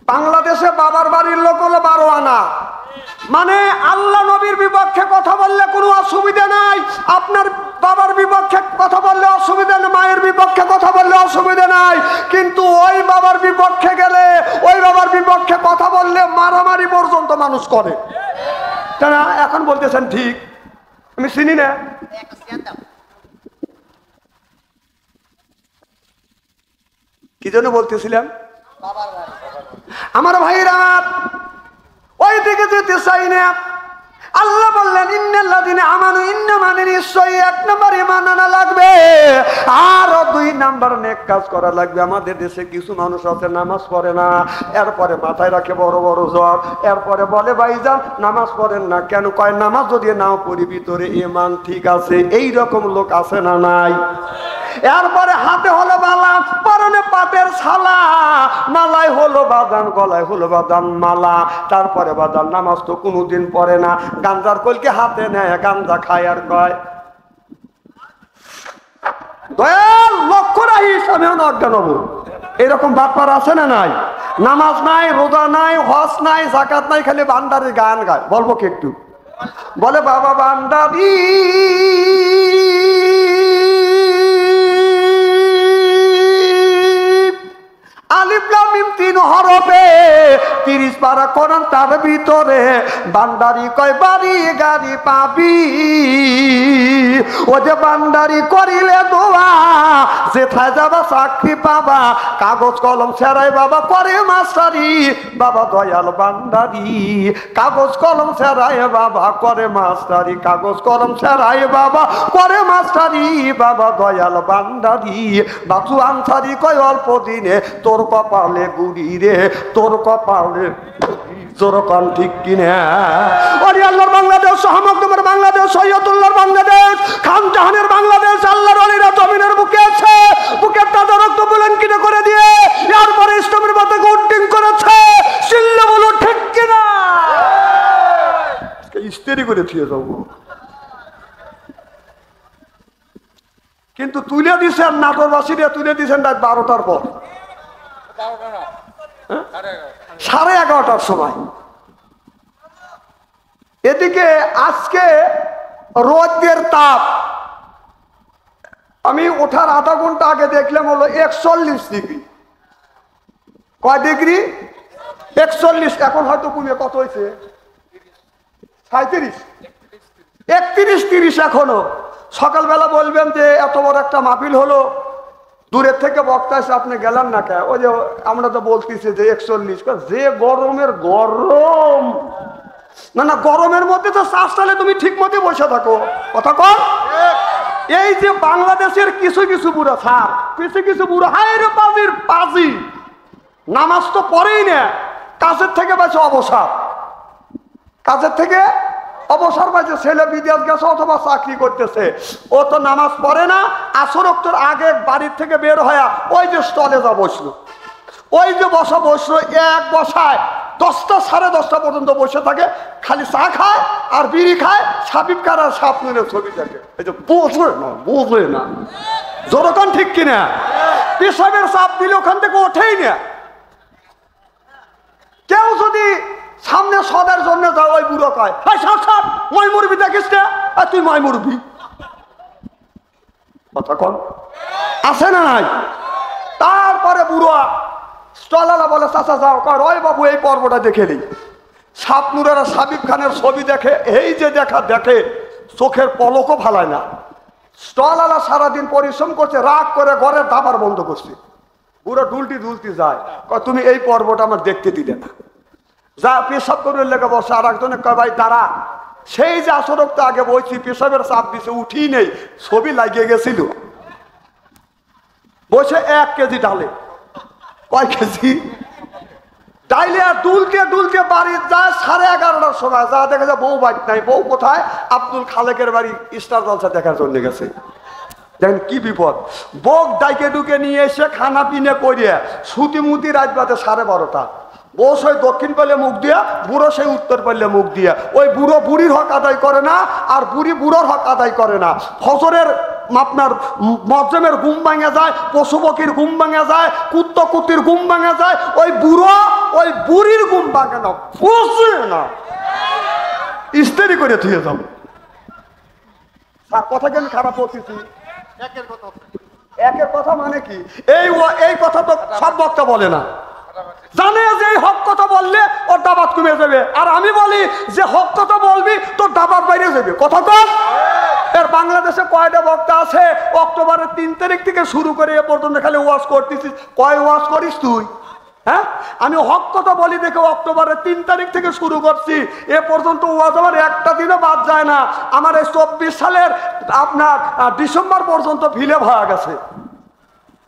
বাংলাদেশে বাবার বাড়ির লোক হলো 12 আনা, মানে আল্লাহ নবীর বিপক্ষে কথা বললে কোনো অসুবিধা নাই, আপনার বাবার বিপক্ষে কথা বললে অসুবিধা নেই, মায়ের বিপক্ষে কথা বললে অসুবিধা নাই। কিন্তু ওই বাবার বিপক্ষে গেলে, ওই বাবার বিপক্ষে কথা বললে মারামারি পর্যন্ত মানুষ করে। তা না এখন বলতেছেন ঠিক, আমি চিনি না। কি জন্য বলতেছিলাম? আমার ভাইরা ওই দিকে যেতে চাই না। আল্লাহ বললেন ইন্নাল্লাযিনা আমানু, ইন্না মানে নিশ্চয়ই এক নম্বর ঈমান আনা লাগবে, আর দুই নম্বর নেক কাজ করা লাগবে। আমাদের দেশে কিছু মানুষ আছে নামাজ পড়ে না, এরপরে মাথায় রাখে বড় বড় জ্বর, এরপরে বলে ভাইজান নামাজ পড়েন না কেন? কয় নামাজ যদি নাও পড়ি ভিতরে ঈমান ঠিক আছে। এই রকম লোক আছে না নাই? এরপরে হাতে হলো মালা, পরনে পাটের ছালা, মালায় হলো বাদান, গলায় হলো বাদান মালা, তারপরে বাদান নামাজ তো কোনোদিন পড়ে না, গাঞ্জার কলকে হাতে নেয়, গাঞ্জা খায় আর কয় দয়াল লক্ষ্য রাখিস আমি অজ্ঞান হবো। এরকম ব্যাপার আছে না নাই? নামাজ নাই, রোজা নাই, হজ নাই, যাকাত নাই, খালি বান্দারি গান গায়। বলবো কি একটু? বলে বাবা বান্দারি আলিফ লাম মিম তিন হরফে 30 পারা কোরআন, তার ভিতরে বান্দারি কয় বাড়ি গাড়ি পাবি। ও যে বান্দারি করিলে দোয়া, যেথায় যাবা চাকরি পাবা, কাগজ কলম ছেড়াই বাবা করে মাস্টারি। বাবা দয়াল বান্দারি কাগজ কলম ছেড়াই বাবা করে মাস্টারি, কাগজ কলম ছেড়াই বাবা করে মাস্টারি। বাবা দয়াল বান্দারি বাচু আনসারি কয় অল্প দিনে তোর কপালে গুড়ি রে, তোর কপালে জোরকান ঠিক কিনা? ওরে আল্লাহর বাংলাদেশ, শাহমখদুমের বাংলাদেশ, সৈয়দুল্লাহর বাংলাদেশ, খান জাহানের বাংলাদেশ, আল্লাহর ওলিরা জমিনের বুকে আছে, বুকের তাজা রক্ত বুলঙ্কিত করে দিয়ে এরপরে ইসলামের পতাকা উড্ডীন করেছে। চিল্লে বলো ঠিক কিনা? ইস্তেরি করে থিয়ে যাবো, কিন্তু তুলে দিছেন নাটোরবাসীরা, তুলে দিছেন রাত 12টার পর, 11:30টার সময়। এদিকে আজকে রোদের তাপ, আমি ওঠার আধা ঘন্টা আগে দেখলাম হলো 41 ডিগ্রি। কয় ডিগ্রি? 41। এখন হয়তো কমে কত হয়েছে? 37, 31, 30 এখনো। সকালবেলা বলবেন যে এত বড় একটা মাহফিল হলো, দূরের থেকে বক্তা এসে আপনি গেলেন না কে? ওই যে আমরা তো বলতেছি যে 41, যে গরমের গরম। না না, গরমের মধ্যে তো শ্বাস চালে তুমি ঠিক মতো বসে থাকো, কথা কর। এই যে বাংলাদেশের কিছু কিছু বুড়ো ছাড়, কিছু কিছু বুড়ো হায়ের পাজির পাজি, নামাজ তো পড়েই না, কাজের থেকে বাঁচে অবসর, কাজের থেকে অবসর পাইছে, ছেলে বিদেশ গেছে অথবা চাকরি করতেছে, ও তো নামাজ পড়ে না। আসর ওয়াক্তের আগে বাড়ির থেকে বের হয়ে ওই যে স্টলে যা বসলো, ওই যে বসলো, এক বসায় 10টা 10:30 পর্যন্ত বসে থাকে, খালি চা খায় আর বিড়ি খায়, সাবিব কারার সাপ নিয়ে ছবি দেখে। এই যে বোঝে না জোরকান ঠিক কিনা? পেশাবের চাপ দিলে ওখান থেকে ওঠেই না। কেউ যদি সামনে সদার জন্য যাও, ওই বুড়ো কয় মই মুরবি দেখিস না, আর তুই মই মুরবি, কথা কন আছে না নাই? তারপরে বুড়ো স্টলালা বলে চাচা যাও, কয় রয় বাবু এই পর্বটা দেখে নিই। সাপনুরেরা সাবিব খানের ছবি দেখে, এই যে দেখে চোখের পলকও ফালায় না। স্টলালা সারাদিন পরিশ্রম করছে, রাগ করে ঘরের দাবার বন্ধ করছে। বুড়ো ডুলতি যায়, কয় তুমি এই পর্বটা আমার দেখতে দিলে না, যা পেশাব করে লেগে বসে। আর একজনে কয় ভাই দাঁড়া, সেই যে আসরক্ত আগে বইছি, পেশাবের চাপ দিছে, উঠি নেই, ছবি লাগিয়ে গেছিল। বসে 1 কেজি ডালে, কয় কেজি ডাইলে আর দুলতে বাড়ি যায় 11:30টার সময়, যা দেখে যায় বউ বাড়ি নাই। বউ কোথায়? আব্দুল খালেকের বাড়ি স্টার জলসা দেখার জন্য গেছে। দেখেন কি বিপদ। বউ ডাইকে ডুকে নিয়ে এসে খানা পিনে করিয়ে সুতিমুতি রাত বাজে 12:30। বউ সেই দক্ষিণ পাল্লে মুখ দিয়া, বুড়ো সেই উত্তর পাল্লে মুখ দিয়া। ওই বুড়ো বুড়ির হক আদায় করে না, আর বুড়ি বুড়োর হক আদায় করে না। ফজরের আপনার মজমের ঘুম ভাঙে যায়, পশু পক্ষীর ঘুম ভাঙে যায়, কুত্তির ঘুম ভাঙে যায়, ওই বুড়ো ওই বুড়ির ঘুম ভাঙে না, বুঝে না, ইস্তেরি করে থুয়ে যাব। কথা কেন খারাপ হচ্ছি? একের কথা মানে কি? এই কথা তো সব বক্তা বলে না। জানে যে হক কথা বললে ওর দাবাত কমে যাবে, আর আমি বলি যে হক কথা বলবি তোর দাবাত বাইরে যাবে। কথা কর। এর বাংলাদেশে কয়টা বক্তা আছে অক্টোবরের 3 তারিখ থেকে শুরু করে এ পর্যন্ত খালি ওয়াজ করতেছিস? কয় ওয়াজ করিস তুই? হ্যাঁ, আমি হক কথা বলি দেখে অক্টোবরের 3 তারিখ থেকে শুরু করছি, এ পর্যন্ত ওয়াজ আমার একটা দিনও বাদ যায় না। আমার এই 24 সালের আপনার ডিসেম্বর পর্যন্ত ভিলে হয়ে গেছে।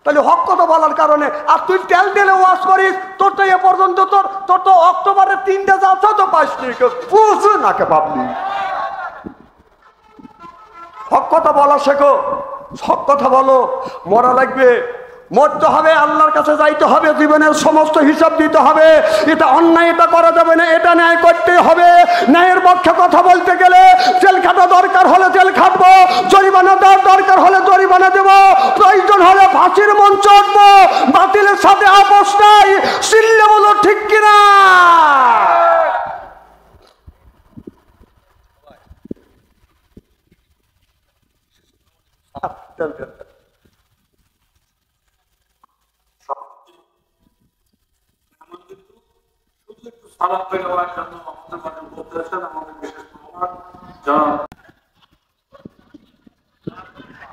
তাহলে হক কথা বলার কারণে, আর তুই তেল ঢেলে ওয়াজ করিস, তোর তো এ পর্যন্ত তোর তো অক্টোবরের 3টে যাচ্ছে তো পাইসনি, বুঝু নাকে পাবলি। হক কথা বলা শেখো, হক কথা বলো। মরা লাগবে, মরতে হবে, আল্লাহর কাছে যাইতে হবে, জীবনের সমস্ত হিসাব দিতে হবে। এটা অন্যায়, এটা করা যাবে না, এটা ন্যায় করতে হবে। ন্যায়ের পক্ষে কথা বলতে গেলে জেল খাটা দরকার হলে জেল খাটবো, জরিমানা দেওয়ার দরকার হলে জরিমানা দেবো, প্রয়োজন হলে ফাঁসির মঞ্চ উঠবো। বাতিলের সাথে আপোষ নাই, চিল্লে বলো ঠিক কিনা?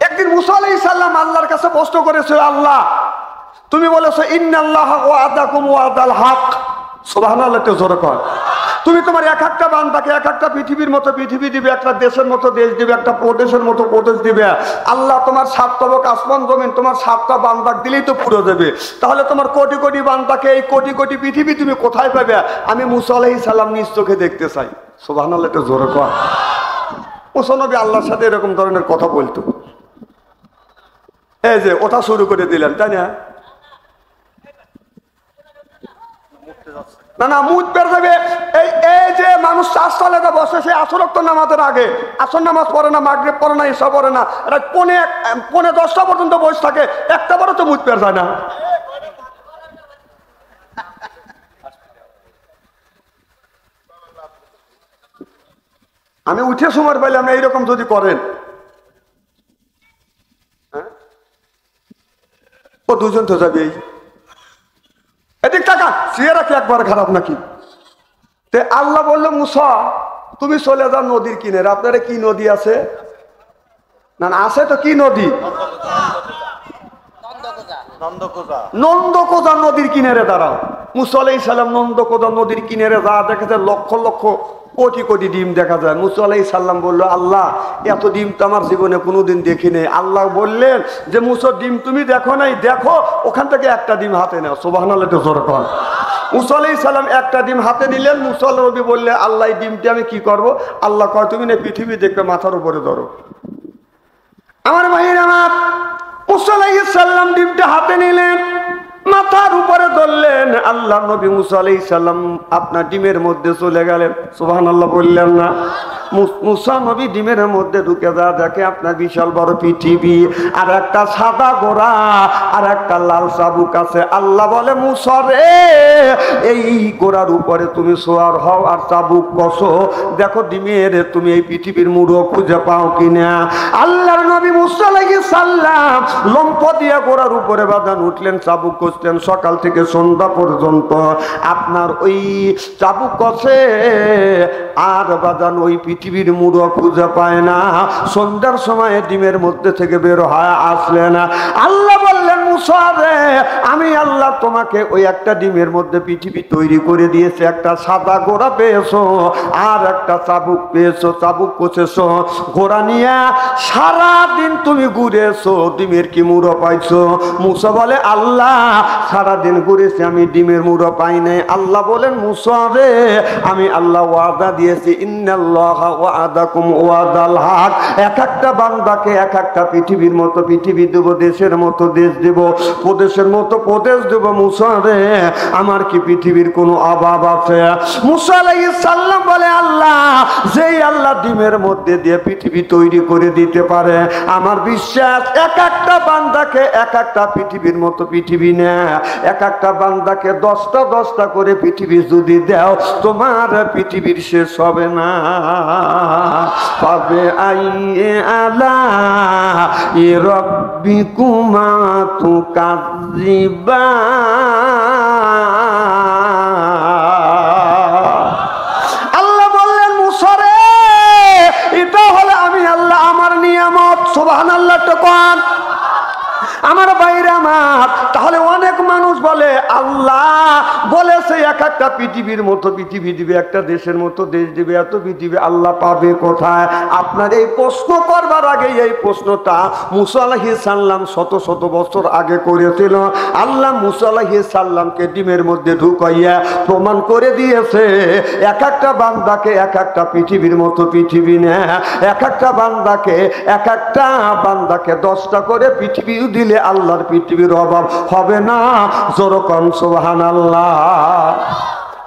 একদিন মুসা আলাইহিস সালাম আল্লাহর কাছে প্রশ্ন করেছে, আল্লাহ তুমি বলেছো ইন্নাল্লাহা ওয়াদাকুম ওয়াদাল হক, সুবহানাল্লাহ, তো জোরে কর। তুমি তোমার এক একটা বান্দাকে এক একটা পৃথিবীর মতো পৃথিবী দিবে, একটা দেশের মতো দেশ দিবে, একটা প্রদেশের মতো প্রদেশ দিবে। আল্লাহ তোমার 7 তবক আসমান জমিন তোমার 7টা বান্দাক দিলেই তো পুরো দেবে। তাহলে তোমার কোটি কোটি বান্দাকে এই কোটি কোটি পৃথিবী তুমি কোথায় পাবে? আমি মুসা আলাইহিস সালাম নিজ চোখে দেখতে চাই। সুবহানাল্লাহ, তো জোরে কর। মুসা নবী আল্লাহর সাথে এরকম ধরনের কথা বলতো। এই যে ওটা শুরু করে দিলেন, তাই না? না না, মুখ বের যাবে। এই যে মানুষ 4 সালে বসে, সে আসর ওয়াক্ত নামাজের আগে আসর নামাজ পড়ে না, মাগরিব পড়ে না, ইশা পড়ে না, রাত পৌনে 10টা পর্যন্ত বসে থাকে, একটা বারও তো মুখ বের যায় না। আমি উঠে সময় পাইলে আমরা এইরকম যদি করেন, ও দুজন তো যাবে। এদিক টাকা চেহারা কি একবার খারাপ নাকি? তে আল্লাহ বললো, মুসা তুমি চলে যাও নদীর কিনারে। আপনারা কি নদী আছে? না না, আছে তো। কি নদী? নন্দকোজা নদীর কিনারে দাঁড়াও। মুসা আলাইহিস সালাম নন্দকোজা নদীর কিনারে যা দেখেছে, লক্ষ লক্ষ কোটি কোটি ডিম দেখা যায়। মুসা আলাইহিস সালাম বললো, আল্লাহ এত ডিম তো আমার জীবনে কোনোদিন দেখি নেই। আল্লাহ বললেন যে মুসা, ডিম তুমি দেখো নাই, দেখো ওখান থেকে একটা ডিম হাতে নাও। সুবহানাল্লাহ, তো জোরে কর। মুসা আলাইহিস সালাম একটা ডিম হাতে নিলেন। মুসা নবী বললেন, আল্লাহ এই ডিমটি আমি কি করব? আল্লাহ কয়, তুমি না পৃথিবী দেখবে, মাথার উপরে ধরো। আমার ভাইয়ের আমার, মুসা আলাইহিস সালাম ডিমটা হাতে নিলেন, মাথার উপরে ধরলেন। আল্লাহ নবী মুসা আলাইহিস সালাম আপনার ডিমের মধ্যে চলে গেলেন। সুবহানাল্লাহ বললেন না? মুসা নবী ডিমের মধ্যে ঢুকে যা দেখে আপনার বিশাল বড় পৃথিবী, আর একটা সাদা ঘোড়া, আর একটা লাল চাবুক আছে। আল্লাহ বলে, মুসা রে, এই ঘোড়ার উপরে তুমি সোয়ার হও আর চাবুক কষো, দেখো ডিমের তুমি এই পৃথিবীর মুড়ো খুঁজে পাও কিনা। আল্লাহর নবী মুসা আলাইহিস সালাম লম্ফ দিয়ে ঘোড়ার উপরে বাঁধান উঠলেন, চাবুক কষতেন সকাল থেকে সন্ধ্যা পর্যন্ত। আপনার ওই চাবুক কষে আর বাঁধান ওই পৃথিবীর মুড়ো খুঁজে পায় না। সন্ধ্যার সময় ডিমের মধ্যে থেকে বের হয়ে আসলেন। আল্লাহ বললেন, মুসা রে, আমি আল্লাহ তোমাকে ওই একটা ডিমের মধ্যে পৃথিবী তৈরি করে দিয়েছে। একটা সাদা ঘোড়া পেয়েছো, আর একটা চাবুক পেয়েছো, চাবুক কষেছো, ঘোড়া নিয়ে সারাদিন তুমি ঘুরেছো, ডিমের কি মুড়ো পাইছো? মুসা বলে, আল্লাহ সারাদিন ঘুরেছি, আমি ডিমের মুড়ো পাই নাই। আল্লাহ বলেন, মুসা রে, আমি আল্লাহ ওয়াদা দিয়েছি, ইন্নাল্লাহা ওয়াদাকুম ওয়াদাল হক, এক একটা বান্দাকে এক একটা পৃথিবীর মতো পৃথিবী দেব, দেশের মতো দেশ দেব, প্রদেশের মতো প্রদেশ দেব। মুসা রে, আমার কি পৃথিবীর কোনো অভাব আছে? মুসা আলাইহিস সালাম বলে, আল্লাহ যেই আল্লাহ ডিমের মধ্যে দিয়ে পৃথিবী তৈরি করে দিতে পারে, আমার বিশ্বাস এক একটা বান্দাকে এক একটা পৃথিবীর মতো পৃথিবী না, এক একটা বান্দাকে 10টা করে পৃথিবী যদি দাও, তোমার পৃথিবীর শেষ হবে না। পাবে আইয়ে আলা ই রব্বিকুমা তুকাযিবান। কন আমার বাইরে আমার। তাহলে অনেক মানুষ বলে আল্লাহ বলেছে এক একটা পৃথিবীর মতো পৃথিবী দিবে, একটা দেশের মতো দেশ দিবে, এত পৃথিবী আল্লাহ পাবে কোথায়? আপনার এই প্রশ্ন করবার আগে এই প্রশ্নটা মুসা আলাইহিস সালাম শত শত বছর আগে করেছিল। আল্লাহ মুসা আলাইহিস সালামকে ডিমের মধ্যে ঢুকাইয়া প্রমাণ করে দিয়েছে এক একটা বান্দাকে এক একটা পৃথিবীর মতো পৃথিবী না, এক একটা বান্দাকে 10টা করে পৃথিবী দিলে আল্লাহর পৃথিবীর অভাব হবে না। যেরকম সুবহানাল্লাহ।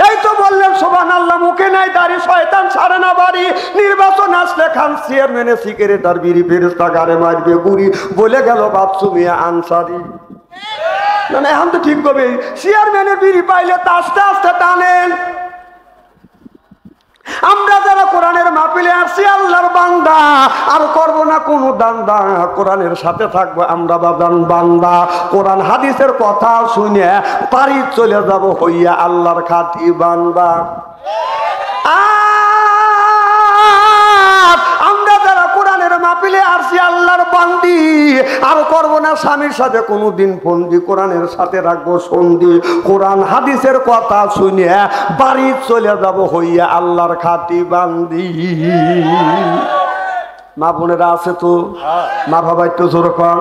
এই তো বললেন সুবহানাল্লাহ, মুখে নাই দাড়ি, শয়তান ছাড়ে না বাড়ি। নির্বাচন আসলে খান চেয়ারম্যানে সিগারেটার বিড়ি ফেরেশতা গারে মারবে গুড়ি, বলে গেল বাচ্চু মিয়া আনসারি। মানে এখন তো ঠিক হবে, চেয়ারম্যানের বিড়ি পাইলে তা আস্তে আস্তে টানেন। আমরা যারা কোরআনের মাহফিলে আসছি আল্লাহর বান্দা, আর করব না কোনো দান্দা, কোরআনের সাথে থাকবো আমরা বান্দা। কোরআন হাদিসের কথা শুনে বাড়ি চলে যাব হইয়া আল্লাহর খাঁটি বান্দা। আমরা যারা কোরআনের মাহফিলে আসছি আল্লাহর বান্দি, আর করব না স্বামীর সাথে কোনোদিন ফন্দি, কোরআনের সাথে রাখবো সন্ধি। কোরআন হাদিসের কথা শুনে বাড়ি চলে যাব হইয়া আল্লাহর খাঁটি বান্দি। মা বোনেরা আছে তো? মা বাবা একটু জোর কর।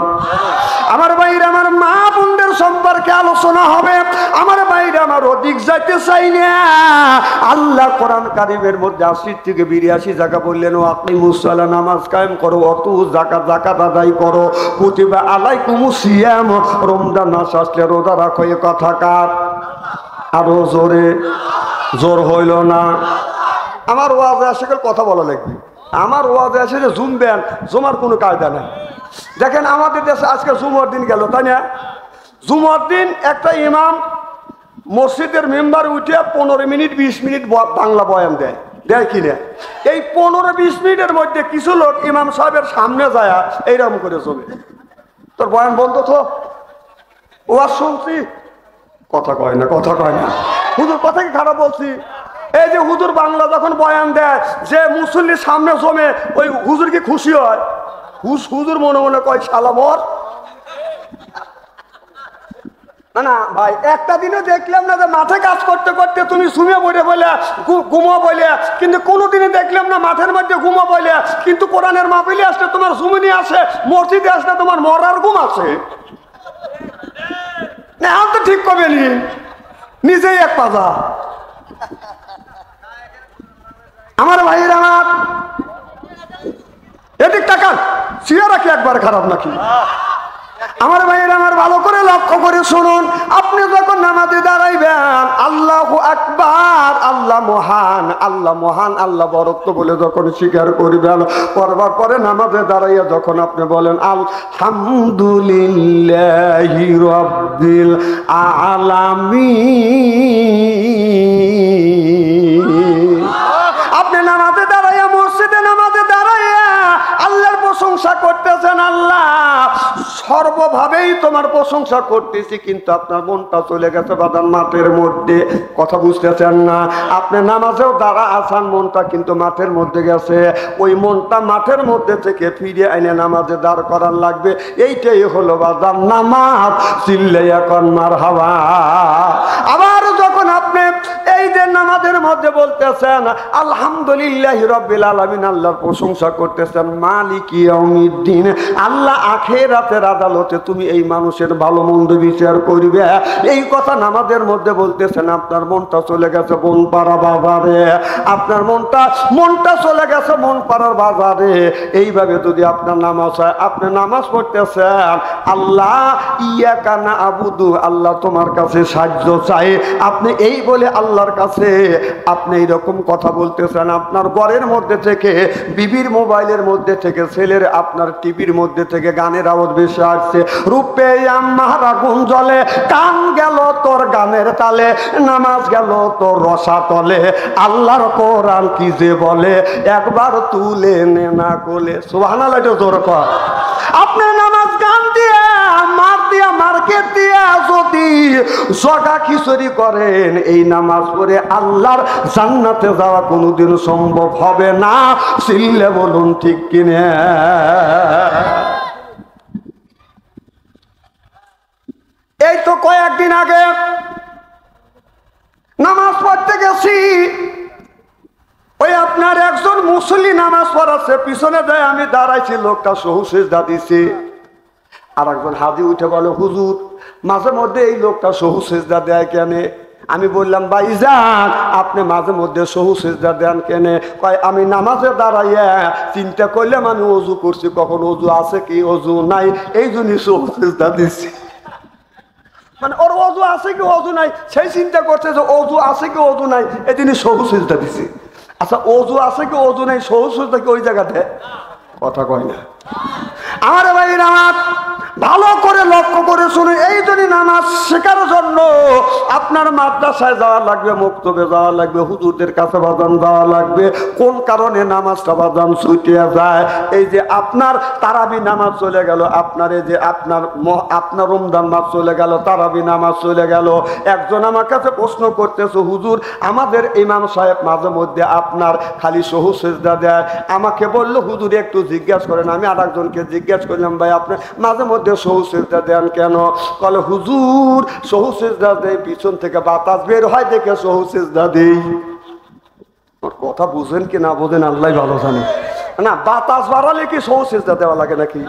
আমার বাইরে আমার মা বোনদের সম্পর্কে আলোচনা হবে। আমার বাইরে আমার অধিক যাইতে চাই না। আল্লাহ কোরআন কারিমের মধ্যে ৮০ থেকে ৮২ জায়গা বললেন, ও আকিমুস সালাহ, নামাজ কায়েম করো, অতু যাকাত আদায় করো, কুতিবা আলাইকুমুস সিয়াম, রমজান মাস আসলে রোজা রাখো। এ কথা কার? আরো জোরে, জোর হইল না। আমার ওয়াজে আসে কথা বলা লাগবে। আমার ওয়াজে আসে যে জুমবেন, জমার কোনো কায়দা নাই। দেখেন আমাদের দেশে আজকে জুমার দিন গেল, তাই না? জুমার দিন একটা ইমাম মসজিদের মেম্বার উঠে 15 মিনিট 20 মিনিট বাংলা বয়ান দেয়, দেয় কিনা? এই 15-20 মিনিটের মধ্যে কিছু লোক ইমাম সাহেবের সামনে যায় এইরকম করে চলে, তোর বয়ান বন্ধ তো, ওয়াজ শুনছি, কথা কয় না, কথা কয় না। হুজুর কথা কি খারাপ বলছি? এই যে হুজুর বাংলা যখন বয়ান দেয়, যে মুসল্লির সামনে জমে, ওই হুজুর কি খুশি হয়? হুজুর মনে মনে কয় শালা মর। না না ভাই, একটা দিনে দেখলাম না যে মাঠে কাজ করতে করতে তুমি শুনে বলে ঘুমো বলে, কিন্তু কোনোদিনই দেখলাম না মাঠের মধ্যে ঘুমো বলে, কিন্তু কোরআনের মাহফিলে আসলে তোমার জুমিনি আসে, মসজিদে আসলে তোমার মরার ঘুম আছে। না আমি তো ঠিক কবে নি, নিজেই এক পাজা। আমার ভাইয়ের আমার এদিক টাকান চেহারা কি একবার খারাপ নাকি? আমার ভাইয়ের আমার ভালো করে লক্ষ্য করে শুনুন। আপনি যখন নামাজে দাঁড়াইবেন, আল্লাহু আকবার, আল্লাহ মহান, আল্লাহ মহান, আল্লাহ বরত্ব বলে যখন স্বীকার করবেন, করবার পরে নামাজে দাঁড়াইয়া যখন আপনি বলেন আলহামদুলিল্লাহি রাব্বিল আলামিন, আপনি নামাজে দাঁড়াইয়া, মসজিদে নামাজে দাঁড়াইয়া আল্লাহর প্রশংসা করতেছেন। আল্লাহ সর্বভাবেই তোমার প্রশংসা করতেছি, কিন্তু আপনার মনটা চলে গেছে বাদান মাঠের মধ্যে। কথা বুঝতেছেন না? আপনি নামাজেও দাঁড়া আছেন, মনটা কিন্তু মাঠের মধ্যে গেছে। ওই মনটা মাঠের মধ্যে থেকে ফিরে এনে নামাজে দাঁড় করার লাগবে। এইটাই হলো বাদান নামাজ। চিল্লাইয়া কন মারহাবা। আবার যখন আপনি এই যে নামাজের মধ্যে বলতেছেন আলহামদুলিল্লাহি রাব্বিল আলামিন, আল্লাহর প্রশংসা করতেছেন, মালিকি ইয়াউমিদ্দিন, আল্লাহ আখিরাতের আদালতে তুমি এই মানুষের ভালো মন্দ বিচার করবে, এই কথা নামাজের মধ্যে বলতেছেন, আপনার মনটা চলে গেছে মন পাড়া বাজারে, আপনার মনটা চলে গেছে মন পাড়ার বাজারে। এইভাবে যদি আপনার নামাজ হয়, আপনি নামাজ পড়তেছেন আল্লাহ ইয়াকা নাবুদু, আল্লাহ তোমার কাছে সাহায্য চাই, আপনি এই বলে আল্লাহর কাছে আপনি এইরকম কথা বলতেছেন। আপনার ঘরের মধ্যে থেকে, বিবির মোবাইলের মধ্যে থেকে, ছেলের আপনার টিভির মধ্যে থেকে গানের আওয়াজ বেশি আসছে, রূপে আমার আগুন জ্বলে, কান গেল তোর গানের তালে, নামাজ গেল তোর রসা তলে, আল্লাহর কোরআন কি যে বলে, একবার তুলে নে না কোলে। সুবহানাল্লাহ, এটা জোর কর। আপনি নামাজ গান দিয়ে, মার্কেট দিয়ে যদি জগা খিচুড়ি করেন, এই নামাজ পড়ে আল্লাহর জান্নাতে যাওয়া কোনোদিন সম্ভব হবে না। চিল্লে বলুন ঠিক কিনা? কয়েকদিন আগে নামাজ পড়তে গেছি, ওই আপনার একজন মুসল্লি নামাজ পড়াচ্ছে, পিছনে দেয় আমি দাঁড়াইছি, লোকটা সহু সিজদা দিছে। আর একজন হাজি উঠে বলে, হুজুর মাঝে মধ্যে এই লোকটা সহু সিজদা দেয় কেন? আমি বললাম, ভাইজান আপনি মাঝে মধ্যে সহু সিজদা দেন কেন? কয়, আমি নামাজে দাঁড়াইয়া চিন্তা করলাম আমি অজু করছি, কখন অজু আছে কি অজু নাই, এই জন্যই সহু সিজদা দিচ্ছি। মানে ওর অজু আছে কি অজু নাই সেই চিন্তা করছে, যে অজু আছে কি অজু নাই এই জন্য সহু সিজদা দিছি। আচ্ছা অজু আছে কি অজু নাই, সহু সিজদা কি ওই জায়গাতে? কথা কয় না। আমার ভাইরা আমার ভালো করে লক্ষ্য করে শুনে, এই জন্য নামাজ শেখার জন্য আপনার মাদ্রাসায় যাওয়া লাগবে, মক্তবে যাওয়া লাগবে, হুজুরদের কাছে বাজান যাওয়া লাগবে। কোন কারণে নামাজটা বাজান ছুটিয়ে যায়? এই যে আপনার তারাবি নামাজ চলে গেল, আপনার এই যে আপনার রমজান মাস চলে গেল, তারাবি নামাজ চলে গেল। একজন আমার কাছে প্রশ্ন করতেছে, হুজুর আমাদের ইমাম সাহেব মাঝে মধ্যে আপনার খালি সহু সিজদা দেয়। আমাকে বললো, হুজুর একটু জিজ্ঞাসা করেন। আমি আর একজনকে জিজ্ঞাসা করলাম, ভাই আপনি মাঝে মধ্যে সহু সিজদা দেন কেন? বলে, হুজুর সহু সিজদা দেই, পিছন থেকে বাতাস বের হয় দেখে সহু সিজদা দেই। কথা বুঝেন কি না বুঝেন আল্লাহ ভালো জানে। না বাতাস বাড়ালে কি সহু সিজদা দেওয়া লাগে নাকি?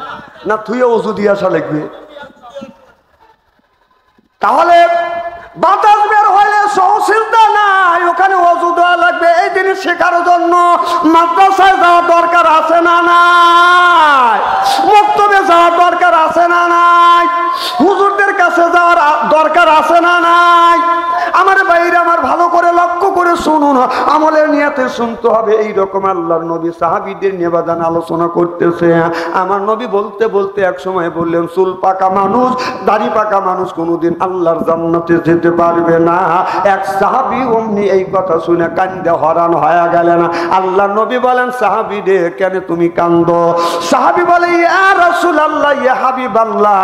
না থুয়ে ওযু দিয়ে আসা লাগবে? তাহলে বাতাস বের হইলে সহু সিজদা নাই, ওখানে ওযু দেওয়া লাগবে। এই জিনিস শেখার জন্য মাদ্রাসায় যাওয়া দরকার আছে না নাই? মক্তবে যাওয়ার দরকার আছে না নাই? হুজুরদের কাছে যাওয়ার দরকার আছে না নাই? আমার বাইরে আমার ভালো করে লক্ষ্য করে শুনুন, আমলের নিয়তে শুনতে হবে। এইরকম আল্লাহর নবী সাহাবীদের নিয়ে বাদান আলোচনা করতেছে। আমার নবী বলতে বলতে এক সময় বললেন, চুল পাকা মানুষ দাড়ি পাকা মানুষ কোনোদিন আল্লাহর জান্নাতে যেতে পারবে না। এক সাহাবী অমনি এই কথা শুনে কান্দে হরান হয়ে গেলেন। আল্লাহর নবী বলেন, সাহাবী রে কেন তুমি কান্দো? সাহাবী বলে, ইয়া রাসূলুল্লাহ ইয়া হাবিবাল্লাহ,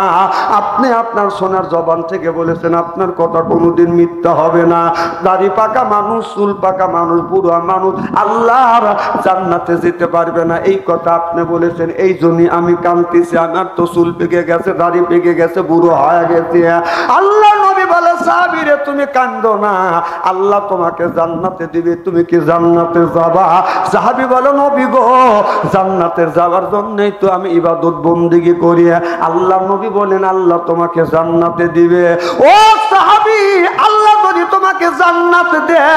আপনি আপনার সোনার জবান থেকে বলেছেন আপনার কথা কোনোদিন মিথ্যা হবে না। দাড়ি পাকা মানুষ চুল পাকা মানুষ বুড়া মানুষ আল্লাহর জান্নাতে যেতে পারবে না, এই কথা আপনি বলেছেন। এই জন্যই আমি কাঁদতেছি। আমার তো চুল পেকে গেছে, দাড়ি পেকে গেছে, বুড়ো হয়ে গেছে। আল্লাহ নবী বলে, সাহাবী রে তুমি কাঁদো না, আল্লাহ তোমাকে জান্নাতে দিবে, তুমি কি জান্নাতে যাবা? সাহাবী বলে, নবী গো জান্নাতে যাওয়ার জন্যই তো আমি ইবাদত বন্দেগী করি। আল্লাহ নবী বলেন, আল্লাহ তোমাকে জান্নাতে দিবে। ও সাহাবী, আল্লাহ যদি তোমাকে জান্নাত দেয়,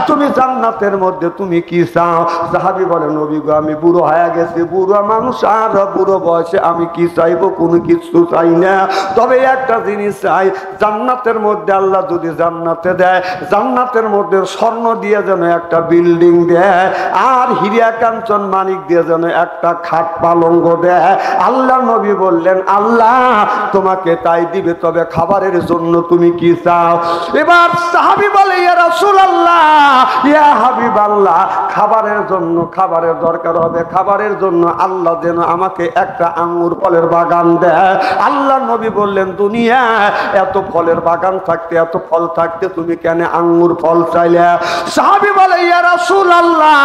তুমি জান্নাতের মধ্যে তুমি কি চাও? সাহাবী বলে, নবী গো আমি বুড়ো হয়ে গেছি, বুড়ো মানুষ, আর বুড়ো বয়সে আমি কি চাইবো? কোনো কিছু চাই না, তবে একটা জিনিস চাই, জান্নাতের মধ্যে আল্লাহ যদি জান্নাতে দেয়, জান্নাতের মধ্যে স্বর্ণ দিয়ে যেন একটা বিল্ডিং দেয়, আর হীরা কাঞ্চন মানিক দিয়ে যেন একটা খাট পালঙ্ক দেয়। আল্লাহ নবী বললেন, আল্লাহ তোমাকে তাই দিবে, তবে খাবারের জন্য তুমি কি চাও? এবার সাহাবী বলে, ইয়া রাসূলুল্লাহ ইয়া হাবিবাল্লাহ, খাবারের জন্য খাবারের দরকার হবে, খাবারের জন্য আল্লাহ যেন আমাকে একটা আঙ্গুর ফলের বাগান দেয়। আল্লাহ নবী বললেন, দুনিয়া এত ফলের বাগান থাকতে, এত ফল থাকতে তুমি কেন আঙ্গুর ফল চাইলে? সাহাবী বলে, ইয়া রাসূলুল্লাহ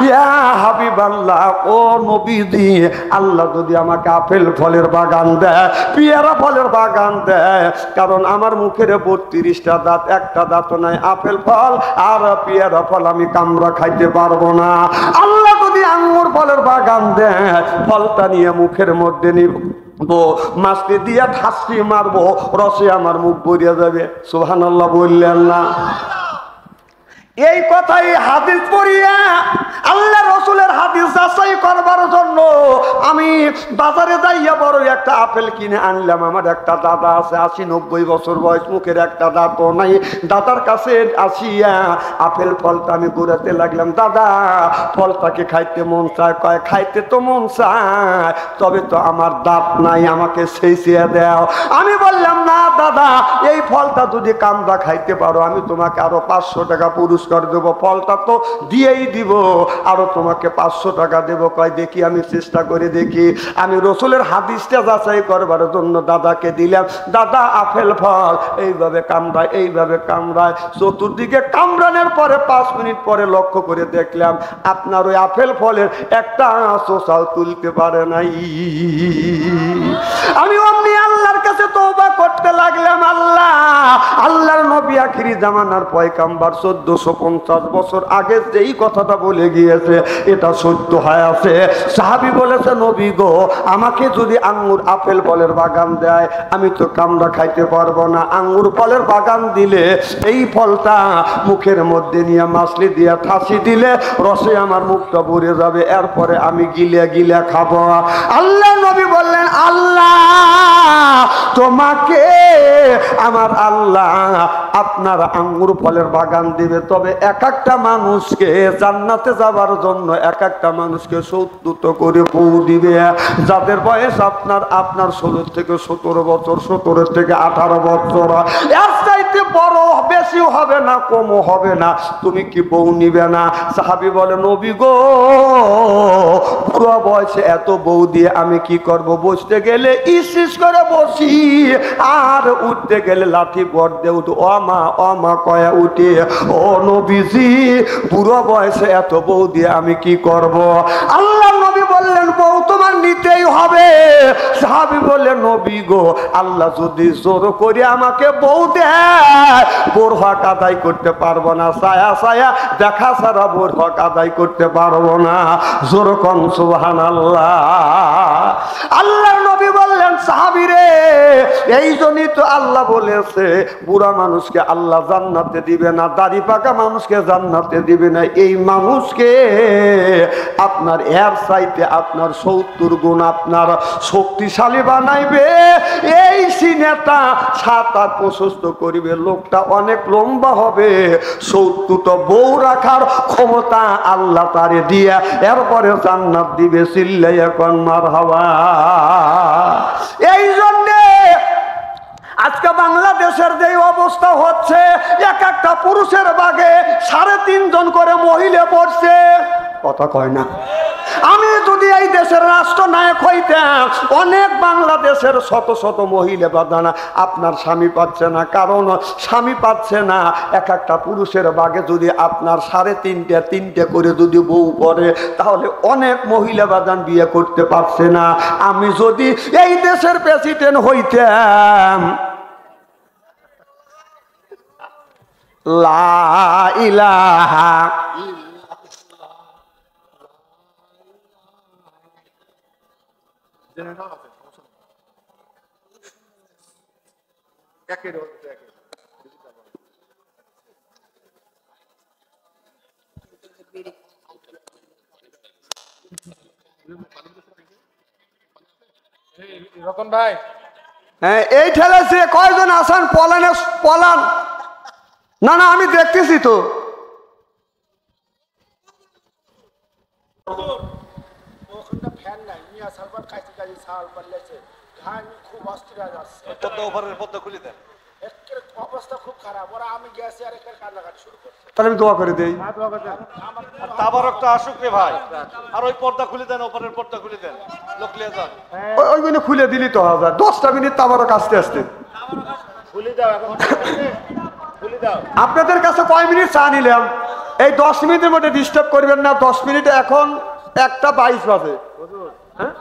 ইয়া হাবিবাল্লাহ, ও নবীজি আল্লাহ যদি আমাকে আপেল ফলের বাগান দেয়, পেয়ারা ফলের বাগান দেয়, কারণ আমার মুখের 32টা দাঁত, একটা দাঁত নাই, আপেল ফল আর পেয়ারা ফল আমি কামড়া খাইতে পারবো না। আল্লাহ যদি আঙ্গুর ফলের বাগান দেয়, ফলটা নিয়ে মুখের মধ্যে নিব, মাছটি দিয়ে ঠাসি মারবো, রসে আমার মুখ ভরিয়া যাবে। সুবহানাল্লাহ বললেন না? এই কথাই হাদিস পড়িয়া আল্লাহ রসুলের হাদিস যাচাই করবার জন্য আমি বাজারে যাইয়া বড় একটা আপেল কিনে আনলাম। আমার একটা দাদা আছে, 80-90 বছর বয়স, মুখের একটা দাঁতও নাই। দাদার কাছে আসিয়া আপেল ফলটা আমি ঘুরাতে লাগলাম। দাদা ফলটাকে খাইতে মন চায়? কয়, খাইতে তো মন চায়, তবে তো আমার দাঁত নাই, আমাকে সেই চেয়ে দাও। আমি বললাম, না দাদা, এই ফলটা যদি কামড়া খাইতে পারো, আমি তোমাকে আরো 500 টাকা পুরস্কার দেবো। ফলটা তো দিয়েই দিব, আরো তোমাকে 500 টাকা দেবো। কয়, দেখি আমি চেষ্টা করে দেখি। আমি রসুলের হাদিসটা যাচাই করবার জন্য দাদাকে দিলাম। দাদা আপেল ফল এইভাবে কামড়ায়, এইভাবে কামড়ায়, চতুর্দিকে কামড়ানোর পরে 5 মিনিট পরে লক্ষ্য করে দেখলাম আপনার ওই আপেল ফলের একটা চোষাও তুলতে পারে নাই। আমি অমনি আল্লাহর কাছে তওবা করতে লাগলাম আল্লাহ, আল্লাহর নবী আখিরি জামানার পয়গাম্বর 1450 বছর আগে যেই কথাটা বলে গিয়েছে এটা সত্য হয়ে আছে। সাহাবী বলেছে, নবী গো, আমাকে যদি আঙ্গুর আপেল ফলের বাগান দেয় আমি তো কামড়া খাইতে পারবো না, আঙ্গুর ফলের বাগান দিলে এই ফলটা মুখের মধ্যে নিয়ে মাছলি দিয়ে ঠাসি দিলে রসে আমার মুখটা ভরে যাবে, এরপরে আমি গিলে গিলে খাবো। আল্লাহ নবী বললেন, আল্লাহ তোমাকে আমার আল্লাহ আপনার আঙ্গুর ফলের বাগান দিবে, তবে এক একটা মানুষকে জান্নাতে যাবার জন্য এক একটা মানুষকে 70 করে বউ দিবে, যাদের বয়স আপনার 16 থেকে 17 বছর, 17 থেকে 18 বছর, এর চাইতে বড় বেশিও হবে না কমও হবে না, তুমি কি বউ নিবে না? সাহাবী বলে, নবী গো, পুরো বয়সে এত বউ দিয়ে আমি কি করব? বসতে গেলে ইস করে বসি, আর উঠতে গেলে লাঠি বট দিয়ে উঠি, অমা কয়া উঠে। ও নবীজি, পুরো বয়সে এত বউ দিয়ে আমি কি করব? আল্লাহ নবী বললেন, বউ তোমার নিতেই হবে। সাহাবী বললেন, নবী গো, আল্লাহ যদি জোর করে আমাকে বউ দেয়, বোর হক আদায় করতে পারবো না, ছায়া ছায়া দেখা ছাড়া বোর হক আদায় করতে পারবো না। জোর কম সুবহানাল্লাহ। আল্লাহর নবী বললেন, সাহাবী রে, এই জন্যই তো আল্লাহ বলেছে বুড়া মানুষকে আল্লাহ জান্নাতে দিবে না, দাড়ি পাকা মানুষকে জান্নাতে দিবে না। এই মানুষকে আপনার এর চাইতে আপনার 70 গুণ আপনার শক্তিশালী বানাইবে। এই সিনেটা 7-8 প্রশস্ত করিবে, লোকটা অনেক লম্বা হবে। 70টা বউ রাখার ক্ষমতা আল্লাহ তারে দিয়া এরপরে জান্নাত দিবে। চিল্লাইয়া কোন মারহাবা। এই জন্যে আজকে বাংলাদেশের যে অবস্থা হচ্ছে, এক একটা পুরুষের বাগে 3.5 জন করে মহিলা পড়ছে, কথা কয় না। আমি যদি এই দেশের রাষ্ট্রনায়ক হইতাম, অনেক বাংলাদেশের শত শত মহিলা বাদানা আপনার স্বামী পাচ্ছে না, কারণ স্বামী পাচ্ছে না। এক একটা পুরুষের বাগে যদি আপনার 3.5 করে যদি বউ পড়ে, তাহলে অনেক মহিলা বাদান বিয়ে করতে পারছে না। আমি যদি এই দেশের প্রেসিডেন্ট হইতাম, লা ইলাহা রতন ভাই, হ্যাঁ, এই ঠেলেছে কয়জন আসান পলান। না না, আমি দেখতেছি তো। ফ্যান নাই, মিয়া সালমান খাইছে গাড়ি সাল পাল্লেছে, ঘাম খুব অস্থির হয়ে যাচ্ছে। পদ্মা খুলে দেন। একের অবস্থা খুব খারাপ, ওরা আমি গেছি আর একের কান্নাকাটি শুরু করছে। তাহলে আমি দোয়া করে দেই, তাবারকটা আসুক রে ভাই, আর ওই পর্দা খুলে দেন, ওপরের পর্দা খুলে দেন, লোক লিয়ে যান। ওইগুলো খুলে দিলি তো হাজার 10টা মিনিট তাবারক আস্তে আস্তে খুলে দাও, এখন খুলে দাও। আপনাদের কাছে কয় মিনিট চা নিলাম, এই 10 মিনিটের মধ্যে ডিস্টার্ব করবেন না। 10 মিনিটে এখন 1:22 বাজে। হ্যাঁ,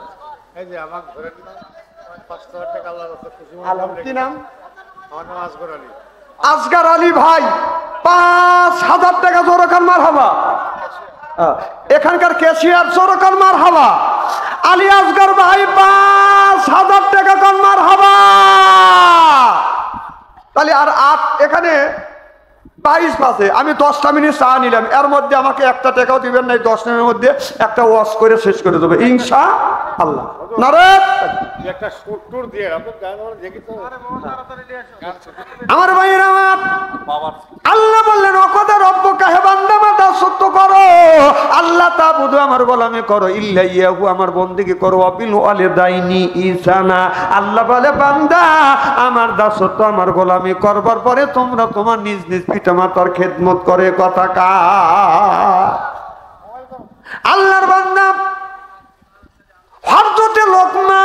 এই যে আমাকে ধরে দিলাম 5,000 টাকা আল্লাহর রাস্তায় খুশি কি নাম? আমার নাম আসগর আলী। আসগার আলী ভাই, 5,000 টাকা জোরকান মারহাবা। এখানকার ক্যাশিয়ার জোরকান মারহাবা। আলী আসগার ভাই 5,000 টাকা কান মারহাবা। তাহলে আর 8 এখানে 22 বাজে, আমি 10টা মিনিট চা নিলাম, এর মধ্যে আমাকে 1 টাকাও দিবেন না। 10 মিনিটের মধ্যে একটা ওয়াশ করে শেষ করে দেবো ইনশাআল্লাহ। নারে একটা সুট্টুর দিয়ে আপনি গান দেখি তো। আমার ভাইয়ের আমার আল্লাহ বললেন, অকদা রব্বুকা, হে বান্দা মাতা সত্য করো, আল্লাহ তাবুদু, আমার গোলামি করো, ইল্লা ইয়াহু, আমার বন্দেগী করো, অবিল ওয়ালিদাইনি ইহসানা। আল্লাহ বলে, বান্দা আমার দাসত্ব আমার গোলামি করবার পরে তোমরা তোমার নিজ নিজ পিতামাতার খেদমত করে। কথা কা আল্লাহর বান্দা হযরতে লোকমান,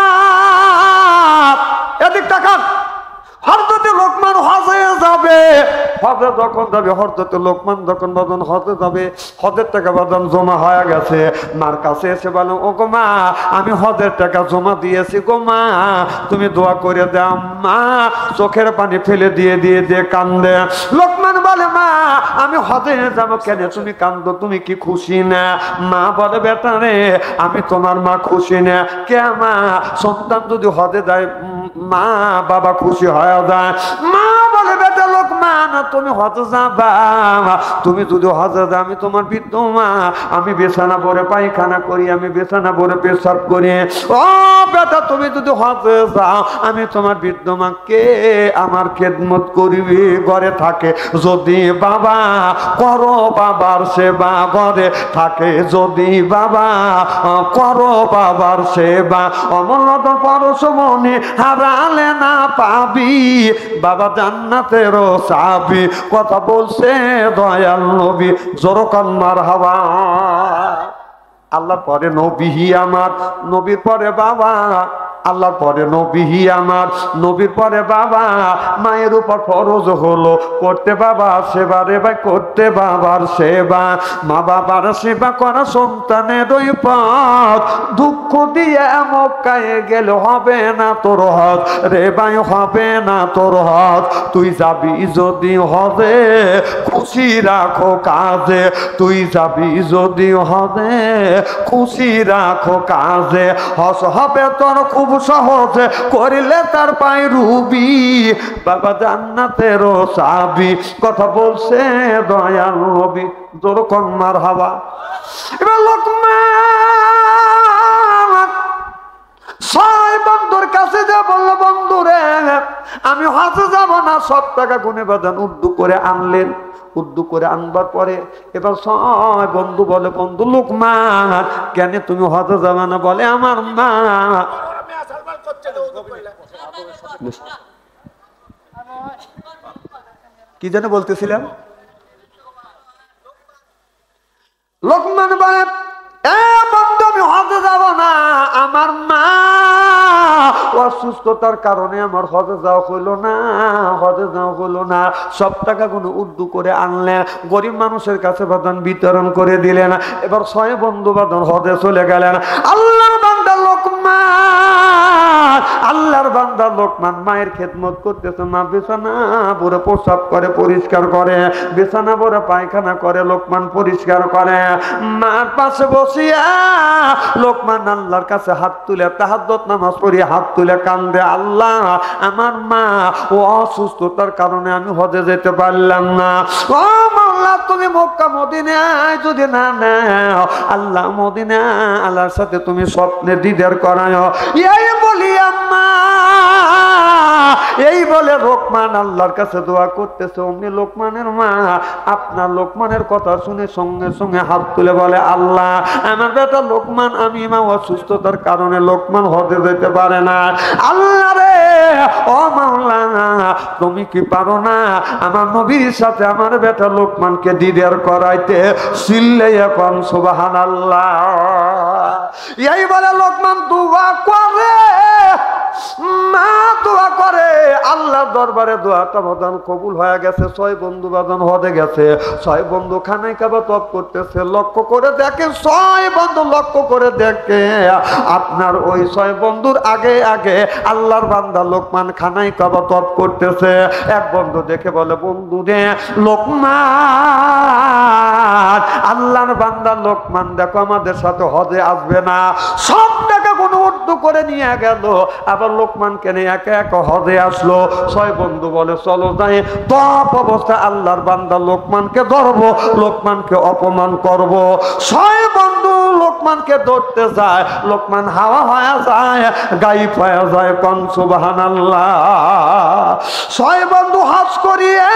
এদিক তাকান, হযরতে লোকমান হজে যাবে, হজে যখন যাবে, হযরতে লোকমান যখন বাদন হজে যাবে, হজের টাকা বাদন জমা হয়ে গেছে, মার কাছে এসে বলে, ও গো মা, আমি হজের টাকা জমা দিয়েছি গো মা, তুমি দোয়া করে দাও। মা চোখের পানি ফেলে দিয়ে কান্দে। লোকমান বলে, মা আমি হজে যাবো কেন, তুমি কান্দো, তুমি কি খুশি না? মা বলে, বেটা রে, আমি তোমার মা, খুশি না কে? মা সন্তান যদি হজে যায় মা বাবা খুশি হয়ে যায়। মা বলে, বেটা লোকমান, তুমি হজে যাবা, তুমি যদি হজে যাও, আমি তোমার বৃদ্ধ মা, আমি বিছানা ভরে পায়খানা করি, আমি বিছানা ভরে পেশাব করি। ও বেটা, তুমি যদি হজে যাও, আমি তোমার বৃদ্ধ মা, কে আমার খেদমত করিবি ঘরে থাকে? যদি বাবা করো বাবার সেবা ঘরে থাকে, যদি বাবা করো বাবার সেবা, অমরত পরশমণি হারালে না পাবি, বাবা জান্নাতেরও চাবি। কথা বলছে দয়াল নবী, জোরকান মারহাবা। আল্লাহর পরে নবী আমার, নবীর পরে বাবা, আল্লাহর পরে নবী আমার, নবীর পরে বাবা। মায়ের উপর ফরজ হলো করতে বাবার সেবা রে ভাই, করতে বাবার সেবা। মা বাবার সেবা করা সন্তানের ওই পথ, দুঃখ দিয়ে মক্কায় গেলে হবে না তোর হজ রে ভাই, হবে না তোর হজ। তুই যাবি যদি হজে, খুশি রাখো কাজে, তুই যাবি যদি হজে, খুশি রাখো কাজে। হজ হবে তোর খুব সহজে, করিলে তার পায় রুবি, বাবা জান্নাতেরও চাবি। কথা বলছে দয়াল নবী, জোরকন মারহাবা। এবার লোকমান 6 বন্ধুর কাছে যে বললো, বন্ধুরে আমি হজে যাব না, সব টাকা গুনে বাদান উর্দু করে আনলেন। উর্দু করে আনবার পরে এবার 6 বন্ধু বলে, বন্ধু লোকমান, কেন তুমি হজে যাবে না? বলে, আমার মা। কি যেন বলতেছিলাম? লোকমান বলে, এ বন্ধু, আমি হজে যাব না, আমার মা অসুস্থতার কারণে আমার হজে যাওয়া হইল না, হজে যাওয়া হইল না। সব টাকা কোনো উর্দু করে আনলেন, গরিব মানুষের কাছে বাদান বিতরণ করে দিলেন। এবার 6 বন্ধু বাদান হজে চলে গেলেন। আল্লাহর বান্দা লোকমান, আল্লাহর বান্দা লোকমান মায়ের খেদমত করতেছে। মা বিছানা ভরে প্রসাব করে, পরিষ্কার করে, বিছানা ভরে পায়খানা করে, লোকমান পরিষ্কার করে। মার পাশে বসিয়া লোকমান আল্লাহর কাছে হাত তুলে তাহাজ্জুদ নামাজ পড়ি হাত তুলে কান্দে, আল্লাহ আমার মা ও অসুস্থতার কারণে আমি হজে যেতে পারলাম না। ও মাওলা, তুমি মক্কা মদিনায় যদি না নাও, আল্লাহ মদিনা আল্লাহর সাথে তুমি স্বপ্নে দিদার করায়। এই বলি আম্মা, এই বলে লোকমান আল্লাহর কাছে দোয়া করতেছে। অমনি লোকমানের মা আপনার লোকমানের কথা শুনে সঙ্গে সঙ্গে হাত তুলে বলে, আল্লাহ আমার বেটা লোকমান, আমি মা অসুস্থতার কারণে লোকমান হজে যেতে পারে না। আল্লাহ রে, ও মাওলা, তুমি কি পারো না আমার নবীর সাথে আমার বেটা লোকমানকে দিদার করাইতে? সিল্লে এখন সুবহানাল্লাহ। এই বলে লোকমান দোয়া করে, মা দোয়া করে, আল্লাহর দরবারে দোয়াটা বাদান কবুল হয়ে গেছে। 6 বন্ধু বাদান হজে গেছে। 6 বন্ধু খানায় কাবা তপ করতেছে। লক্ষ্য করে দেখে, 6 বন্ধু লক্ষ্য করে দেখে, আপনার ওই 6 বন্ধুর আগে আগে আল্লাহর বান্দা লোকমান খানায় কাবা তপ করতেছে। এক বন্ধু দেখে বলে, বন্ধু রে লোকমান, আল্লাহর বান্দা লোকমান দেখো আমাদের সাথে হজে আসবে না, সব টাকা কোনো উর্দু করে নিয়ে গেল, আবার লোকমান কেন একা একা হজে আসলো। 6 বন্ধু বলে, চলো যাই, তপ অবস্থা আল্লাহর বান্দা লোকমানকে ধরবো, লোকমানকে অপমান করব। 6 বন্ধু লোকমানকে ধরতে যায়, লোকমান হাওয়া হয়ে যায়, গায়েব হয়ে যায়। কোন সুবহানাল্লাহ। 6 বন্ধু হজ করিয়ে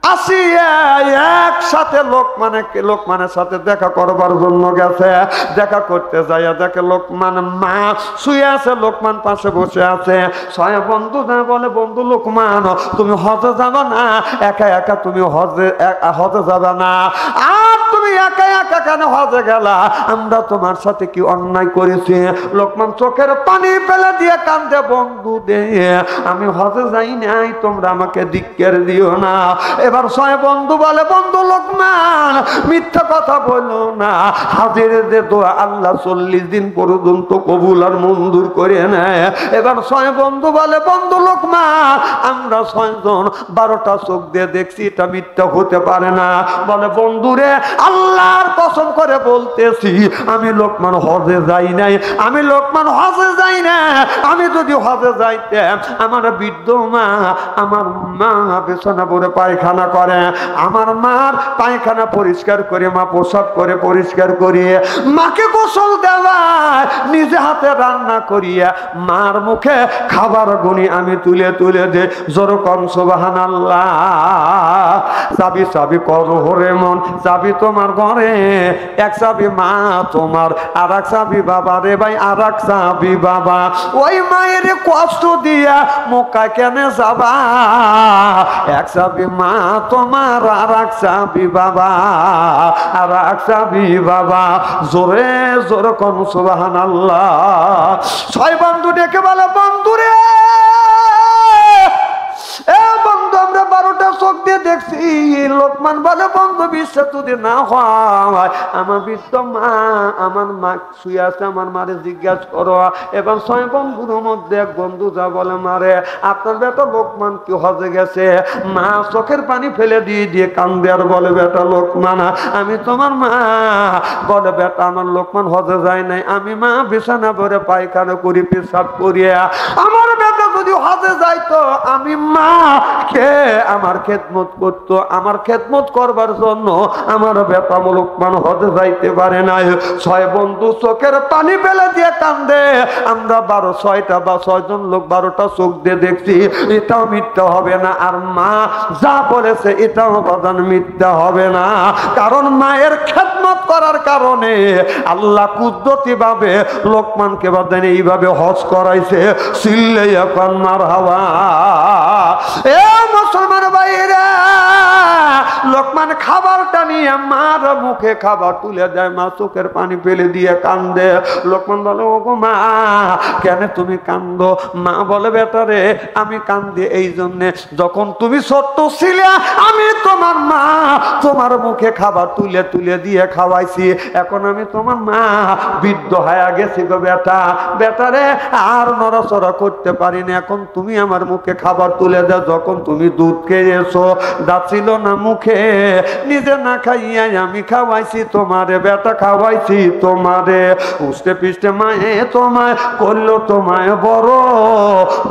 আসিয়া একসাথে লোকমানের সাথে দেখা করবার জন্য গেছে। দেখা করতে যাইয়া দেখে লোকমান মা শুয়ে আছে, লোকমান পাশে বসে আছে। 6 বন্ধু না বলে, বন্ধু লোকমান, তুমি হজে যাবে না, একা একা তুমি হজে যাবে না, আর তুমি একা একা কেন হজে গেলা? আমরা তোমার সাথে কি অন্যায় করেছি? লোকমান চোখের পানি ফেলে দিয়ে কান্দে, বন্ধু দে আমি হজে যাই নাই, তোমরা আমাকে ধিক্কার দিও না। এবার ছয় বন্ধু বলে, বন্ধু লোকমান মিথ্যা কথা বলো না, হাজির যে দোয়া আল্লাহ 40 দিন পর্যন্ত কবুল আর মঞ্জুর করে নেয়। এবার ছয় বন্ধু বলে, বন্ধু লোকমান আমরা 6 জন 12টা চোখ দিয়ে দেখছি, এটা মিথ্যা হতে পারে না। বলে, বন্ধুরে আল্লাহর কসম করে বলতেছি আমি লোকমান হজে যাই নাই, আমি লোকমান হজে যাই না। আমি যদি হজে যাইতাম, আমার বৃদ্ধ মা, আমার মা বিছানা পরে পায়খানা করে, আমার মার পায়খানা পরিষ্কার করে, মা প্রসাব করে পরিষ্কার করিয়ে, মাকে গোসল দেওয়ায়, নিজে হাতে রান্না করিয়া মার মুখে খাবার গুনি আমি তুলে তুলে দে। জোর কম সুবহানাল্লাহ। চাবি চাবি করো হরে মন, চাবি তোমার ঘরে, এক চাবি মা তোমার, আর এক চাবি বাবা রে ভাই, আর এক চাবি বাবা। ওই মায়ের কষ্ট দিয়া মক্কা কেনে যাবা? এক চাবি মা তোমার, আর এক চাবি বাবা, আর এক চাবি বাবা। জোরে জোরে কোন সুবহানাল্লাহ। 6 বন্ধু ডেকে বলে, বন্ধুরে এ বন্ধু আমরা 12টা চোখ দিয়ে দেখছি। লোকমান বলে, বন্ধু বিশ্বাস যদি না হয়, আমার বৃদ্ধ মা, আমার মা শুয়ে আছে, আমার মারে জিজ্ঞাসা করো। এবার 6 বন্ধুর মধ্যে এক বন্ধু যা বলে, মারে আপনার বেটা লোকমান কি হজে গেছে? মা চোখের পানি ফেলে দিয়ে দিয়ে কান্দে আর বলে, বেটা লোকমান আমি তোমার মা। বলে, বেটা আমার লোকমান হজে যায় নাই, আমি মা বিছানা ভরে পায়খানা করি, পেশাব করিয়া। আমার বেটা যদি হজে যাইতো, আমি মা কে আমার খেদমত করতো, আমার খেদমত করবার জন্য আমার বেটা লোকমান হজে যাইতে পারে নাই। 6 বন্ধু চোখের পানি ফেলে দিয়ে কান্দে। আমরা 6টা বা 6 জন লোক 12টা চোখ দিয়ে দেখছি, এটাও মিথ্যা হবে না। আর মা যা বলেছে এটাও বাদান মিথ্যা হবে না, কারণ মায়ের খেদমত করার কারণে আল্লাহ কুদরতি ভাবে লোকমানকে বাদান এইভাবে হজ করাইছে। সিল্লে এখন মারহাবা। এ মুসলমান ভাইরা, লোকমান খাবারটা নিয়ে মার মুখে খাবার তুলে দেয়, মা চোখের পানি ফেলে দিয়ে কান্দে। লোকমান বলে, ও গো মা কেন তুমি কান্দো? মা বলে, বেটা রে আমি কান্দি এই জন্যে, যখন তুমি ছোট্ট ছিলে আমি তোমার মা, তোমার মুখে খাবার তুলে তুলে দিয়ে খাওয়াইছি। এখন আমি তোমার মা বৃদ্ধ হয়ে গেছি গো বেটা, বেটা রে আর নড়াচড়া করতে পারি না। এখন তুমি আমার মুখে খাবার তুলে দাও। যখন তুমি দুধ খেয়েছো, যাচ্ছিল না মুখে, নিজে না খাইয়াই আমি খাওয়াইছি তোমারে, বেটা খাওয়াইছি তোমারে। উষ্টে পিষ্টে মায়ে তোমায় করলো, তোমায় বড়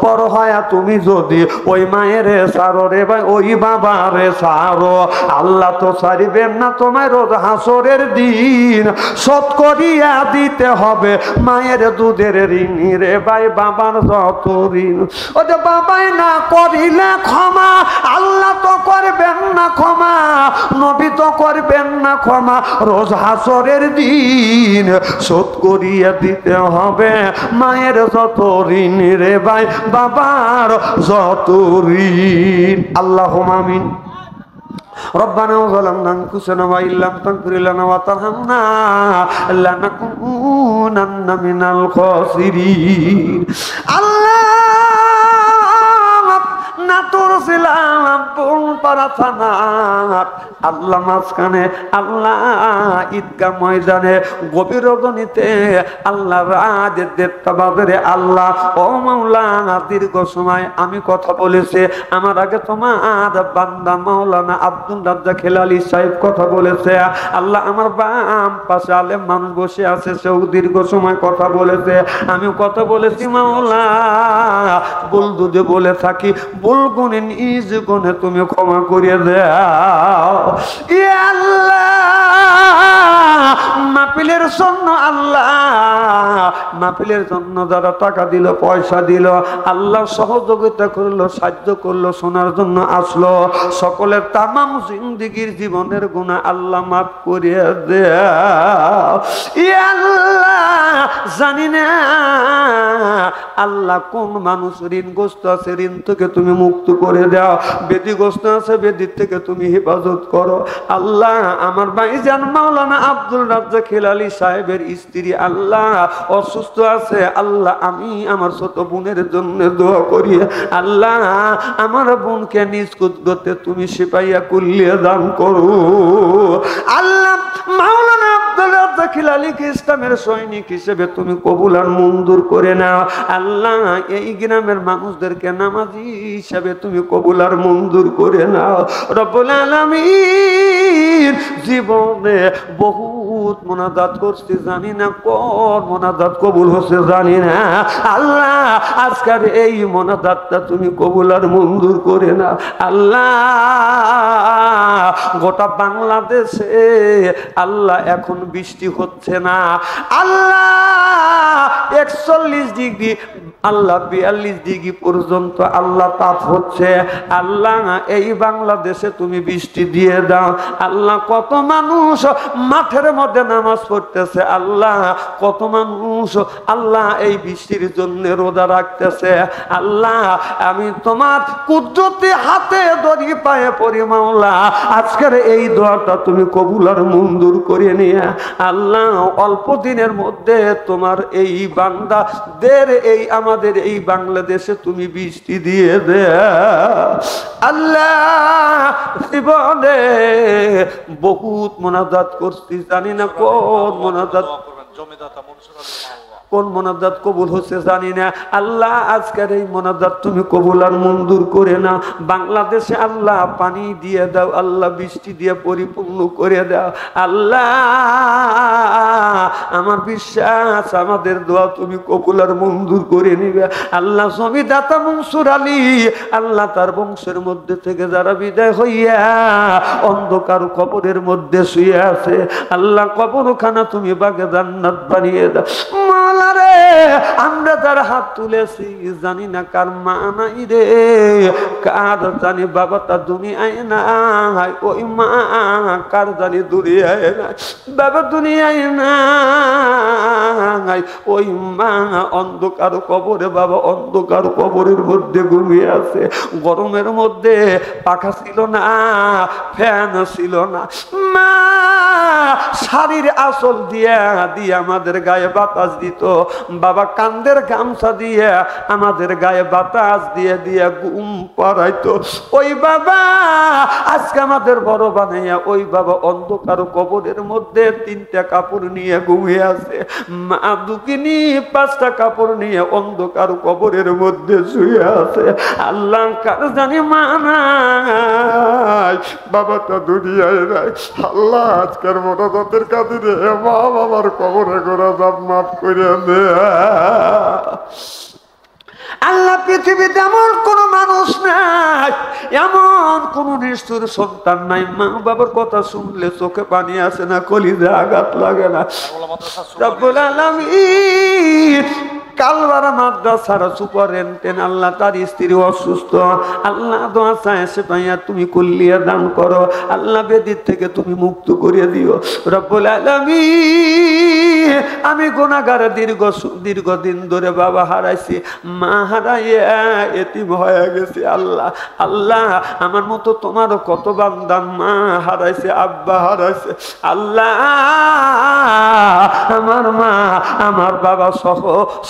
বড় হয় তুমি যদি ওই মায়ের সারো রে ভাই, ওই বাবারে সারো, আল্লাহ তো ছাড়িবেন না তোমায়। রোজ হাসরের দিন শোধ করিয়া দিতে হবে মায়ের দুধের ঋণ রে ভাই, বাবার যত ঋণ। ও যে বাবাই না করিলে ক্ষমা, আল্লাহ তো করবেন না ক্ষমা, নবী তো করবেন না ক্ষমা। রোজ হাসরের দিন শোধ করিয়া দিতে হবে মায়ের যত ঋণ রে ভাই, বাবার যত ঋণ। আল্লাহুম্মা আমিন। ربنا ظلمنا أنفسنا وإن لم تغفر لنا وترحمنا لنكونن من الخاسرين. الله নাটোর ছিলাম পুলপাড়া থানা, আল্লাহ মাঝখানে, আল্লাহ ঈদগাহ ময়দানে, গভীর রজনীতে, আল্লাহ রাতের 1:30 বাজে, আল্লাহ ও মাওলা দীর্ঘ সময় আমি কথা বলেছে, আমার আগে তোমার বান্দা মাওলানা আব্দুল রাজ্জাক হেলালি সাহেব কথা বলেছে। আল্লাহ আমার বাম পাশে আলেম মানুষ বসে আছে, সেও দীর্ঘ সময় কথা বলেছে, আমিও কথা বলেছি। মাওলা ভুল যদি বলে থাকি, ভুল গুণে নিজ গুণে তুমি ক্ষমা করিয়ে দাও। ইয়া আল্লাহ মাহফিলের জন্য আল্লাহ, মাহফিলের জন্য যারা টাকা দিল, পয়সা দিল, আল্লাহ সহযোগিতা করলো, সাহায্য করলো, শোনার জন্য আসলো, সকলের তামাম জিন্দেগীর জীবনের গুনাহ আল্লাহ মাফ করিয়ে দাও। ইয়া আল্লাহ, জানি না আল্লাহ কোন মানুষ ঋণগ্রস্ত আছে, ঋণ থেকে তুমি মুক্ত করে দাও। বেদিগ্রস্ত আছে, বেদির থেকে তুমি হেফাজত করো। আল্লাহ, আমার ভাইজান মাওলানা আব্দুল রাজ্জাক হেলালি সাহেবের স্ত্রী আল্লাহ অসুস্থ আছে। আল্লাহ, আমি আমার ছোট বোনের জন্য দোয়া করি। আল্লাহ, আমার বোনকে নিজ কুদরতে তুমি শিপাইয়া কুল্লিয়ে দান করো। আল্লাহ, মাওলানা আব্দুল রাজ্জাক হেলালিকে ইসলামের সৈনিক হিসেবে তুমি কবুল আর মঞ্জুর করে নাও। আল্লাহ, এই গ্রামের মানুষদেরকে নামাজি হিসাবে তুমি কবুল আর মঞ্জুর করে নাও। রব্বুল আলামিন, জীবনে বহুত মোনাজাত করছি, জানি না কোন মোনাজাত কবুল হচ্ছে জানি না। আল্লাহ, আজকের এই মোনাজাতটা তুমি কবুল আর মঞ্জুর করে নাও। আল্লাহ, গোটা বাংলাদেশে আল্লাহ এখন বৃষ্টি হচ্ছে না। আল্লাহ, 41 ডিগ্রি, আল্লাহ 42 ডিগ্রি পর্যন্ত আল্লাহ তাপ হচ্ছে। আল্লাহ, এই বাংলাদেশে তুমি বৃষ্টি দিয়ে দাও। আল্লাহ, কত মানুষ মাঠের মধ্যে নামাজ পড়তেছে। আল্লাহ, কত মানুষ আল্লাহ এই বৃষ্টির জন্য রোজা রাখতেছে। আল্লাহ, আমি তোমার কুদরতি হাতে দড়ি পায়ে পড়ি মাওলা, আজকের এই দোয়াটা তুমি কবুল আর মঞ্জুর করে নিয়ে আল্লাহ অল্প দিনের মধ্যে তোমার এই বান্দাদের এই আমাদের এই বাংলাদেশে তুমি বৃষ্টি দিয়ে দে। আল্লাহ, জীবনে বহুত মোনাজাত করছি, জানি না কোন মোনাজাত, কোন মোনাজাত কবুল হচ্ছে জানি না। আল্লাহ, আজকের এই মোনাজাত তুমি কবুল আর মঞ্জুর করে না। বাংলাদেশে আল্লাহ পানি দিয়ে দাও, আল্লাহ বৃষ্টি দিয়ে পরিপূর্ণ করে দাও। আল্লাহ, আমার বিশ্বাস আমাদের দোয়া তুমি কবুল আর মঞ্জুর করে নিবে। আল্লাহ, জমিদাতা মনসুর আলী, আল্লাহ তার বংশের মধ্যে থেকে যারা বিদায় হইয়া অন্ধকার কবরের মধ্যে শুয়ে আছে, আল্লাহ কবরখানা তুমি বাগে জান্নাত বানিয়ে দাও। মাওলারে, আমরা তার হাত তুলেছি, জানি না কার মা নাই রে, কার জানি বাবাটা দুনিয়ায় নাই, ওই মা কার জানি দুনিয়ায় নাই, বাবা দুনিয়ায় নাই, ওই মা অন্ধকার কবরে, বাবা অন্ধকার কবরের মধ্যে ঘুমিয়ে আছে। গরমের মধ্যে পাখা ছিল না, ফ্যান ছিল না, মা শাড়ির আঁচল দিয়ে দিয়ে আমাদের গায়ে বাতাস দিত, বাবা কান্দের গামছা দিয়ে আমাদের গায়ে বাতাস দিয়ে দিয়ে ঘুম পাড়াইতো। ওই বাবা আজকে আমাদের বড় বানাইয়া ওই বাবা অন্ধকার কবরের মধ্যে 3টা কাপড় নিয়ে ঘুমিয়ে আছে। মা দুকিনি 5টা কাপড় নিয়ে অন্ধকার কবরের মধ্যে শুয়ে আছে। আল্লাহ, কার জানি মা নাই, বাবাটা দুনিয়ায় নাই। আল্লাহ, আজকের মোনাজাতের কাদিরে মা বাবার কবরে গোরা যাব মাফ করে দে। আল্লাহ, পৃথিবীতে এমন কোন মানুষ নাই, এমন কোন নিষ্ঠুর সন্তান নাই, মা বাবার কথা শুনলে চোখে পানি আসে না, কলিজে আঘাত লাগে না। রব্বুল আলামিন, কালবারা মাদ্রাসার সুপারিনটেন্ডেন্ট আল্লাহ তার স্ত্রী অসুস্থ, আল্লাহ দোয়া চায় সে পাইয়া তুমি কুল্লিয়া দান করো। আল্লাহ, বেদির থেকে তুমি মুক্ত করে দিও। রব্বুল আলামিন, আমি গুনাহগার, দীর্ঘদিন ধরে বাবা হারাইছি, মা হারাইয়া এতিম হয়ে গেছি। আল্লাহ, আল্লাহ, আমার মতো তোমারও কত বান্দা মা হারাইছে, আব্বা হারাইছে। আল্লাহ, আমার মা আমার বাবা সহ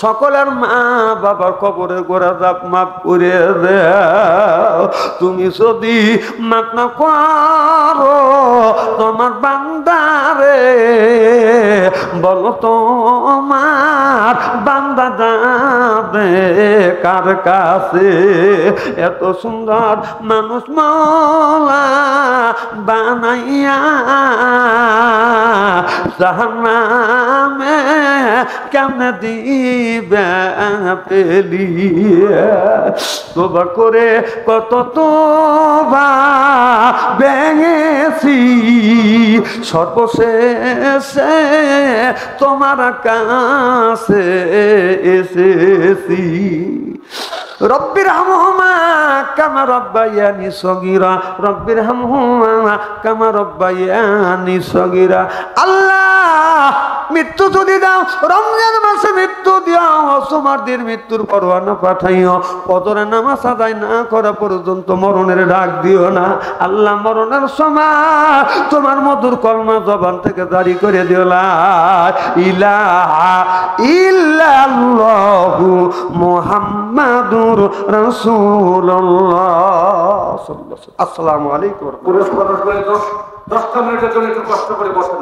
সকলের মা বাবার কবরে গোরা যাব মাফ করে দাও। তুমি যদি মাফ না করো তোমার বান্দারে, বলো তোমার বান্দা যাবে কার কাছে? এত সুন্দর মানুষ মাওলা বানাইয়া জাহান্নামে কেমনে দিবে পেলিয়ে? তোবা করে কত তোবা ভেঙেছি, সর্বশেষে তোমার কাছে এসেছি। রব্বির হামহুমা কামা রব্বায়ানি সগীরা, রব্বির হামহুমা কামা রব্বায়ানি সগীরা। আল্লাহ মৃত্যু যদি দাও, রমজান মাসে মৃত্যু দিও, সুমারদের মৃত্যুর পরোয়ানা পাঠাইও, ফজরের নামাজ আদায় না করা পর্যন্ত মরণের ডাক দিও না। আল্লাহ মরণের সময় তোমার মধুর কলমা জবান থেকে জারি করে দিও, লা ইলাহা ইল্লাল্লাহু মুহাম্মাদুর রাসূলুল্লাহ। আসসালামু আলাইকুম। পুরুষ মানুষ বলে 10 মিনিটের জন্য একটু কষ্ট করে বসেন।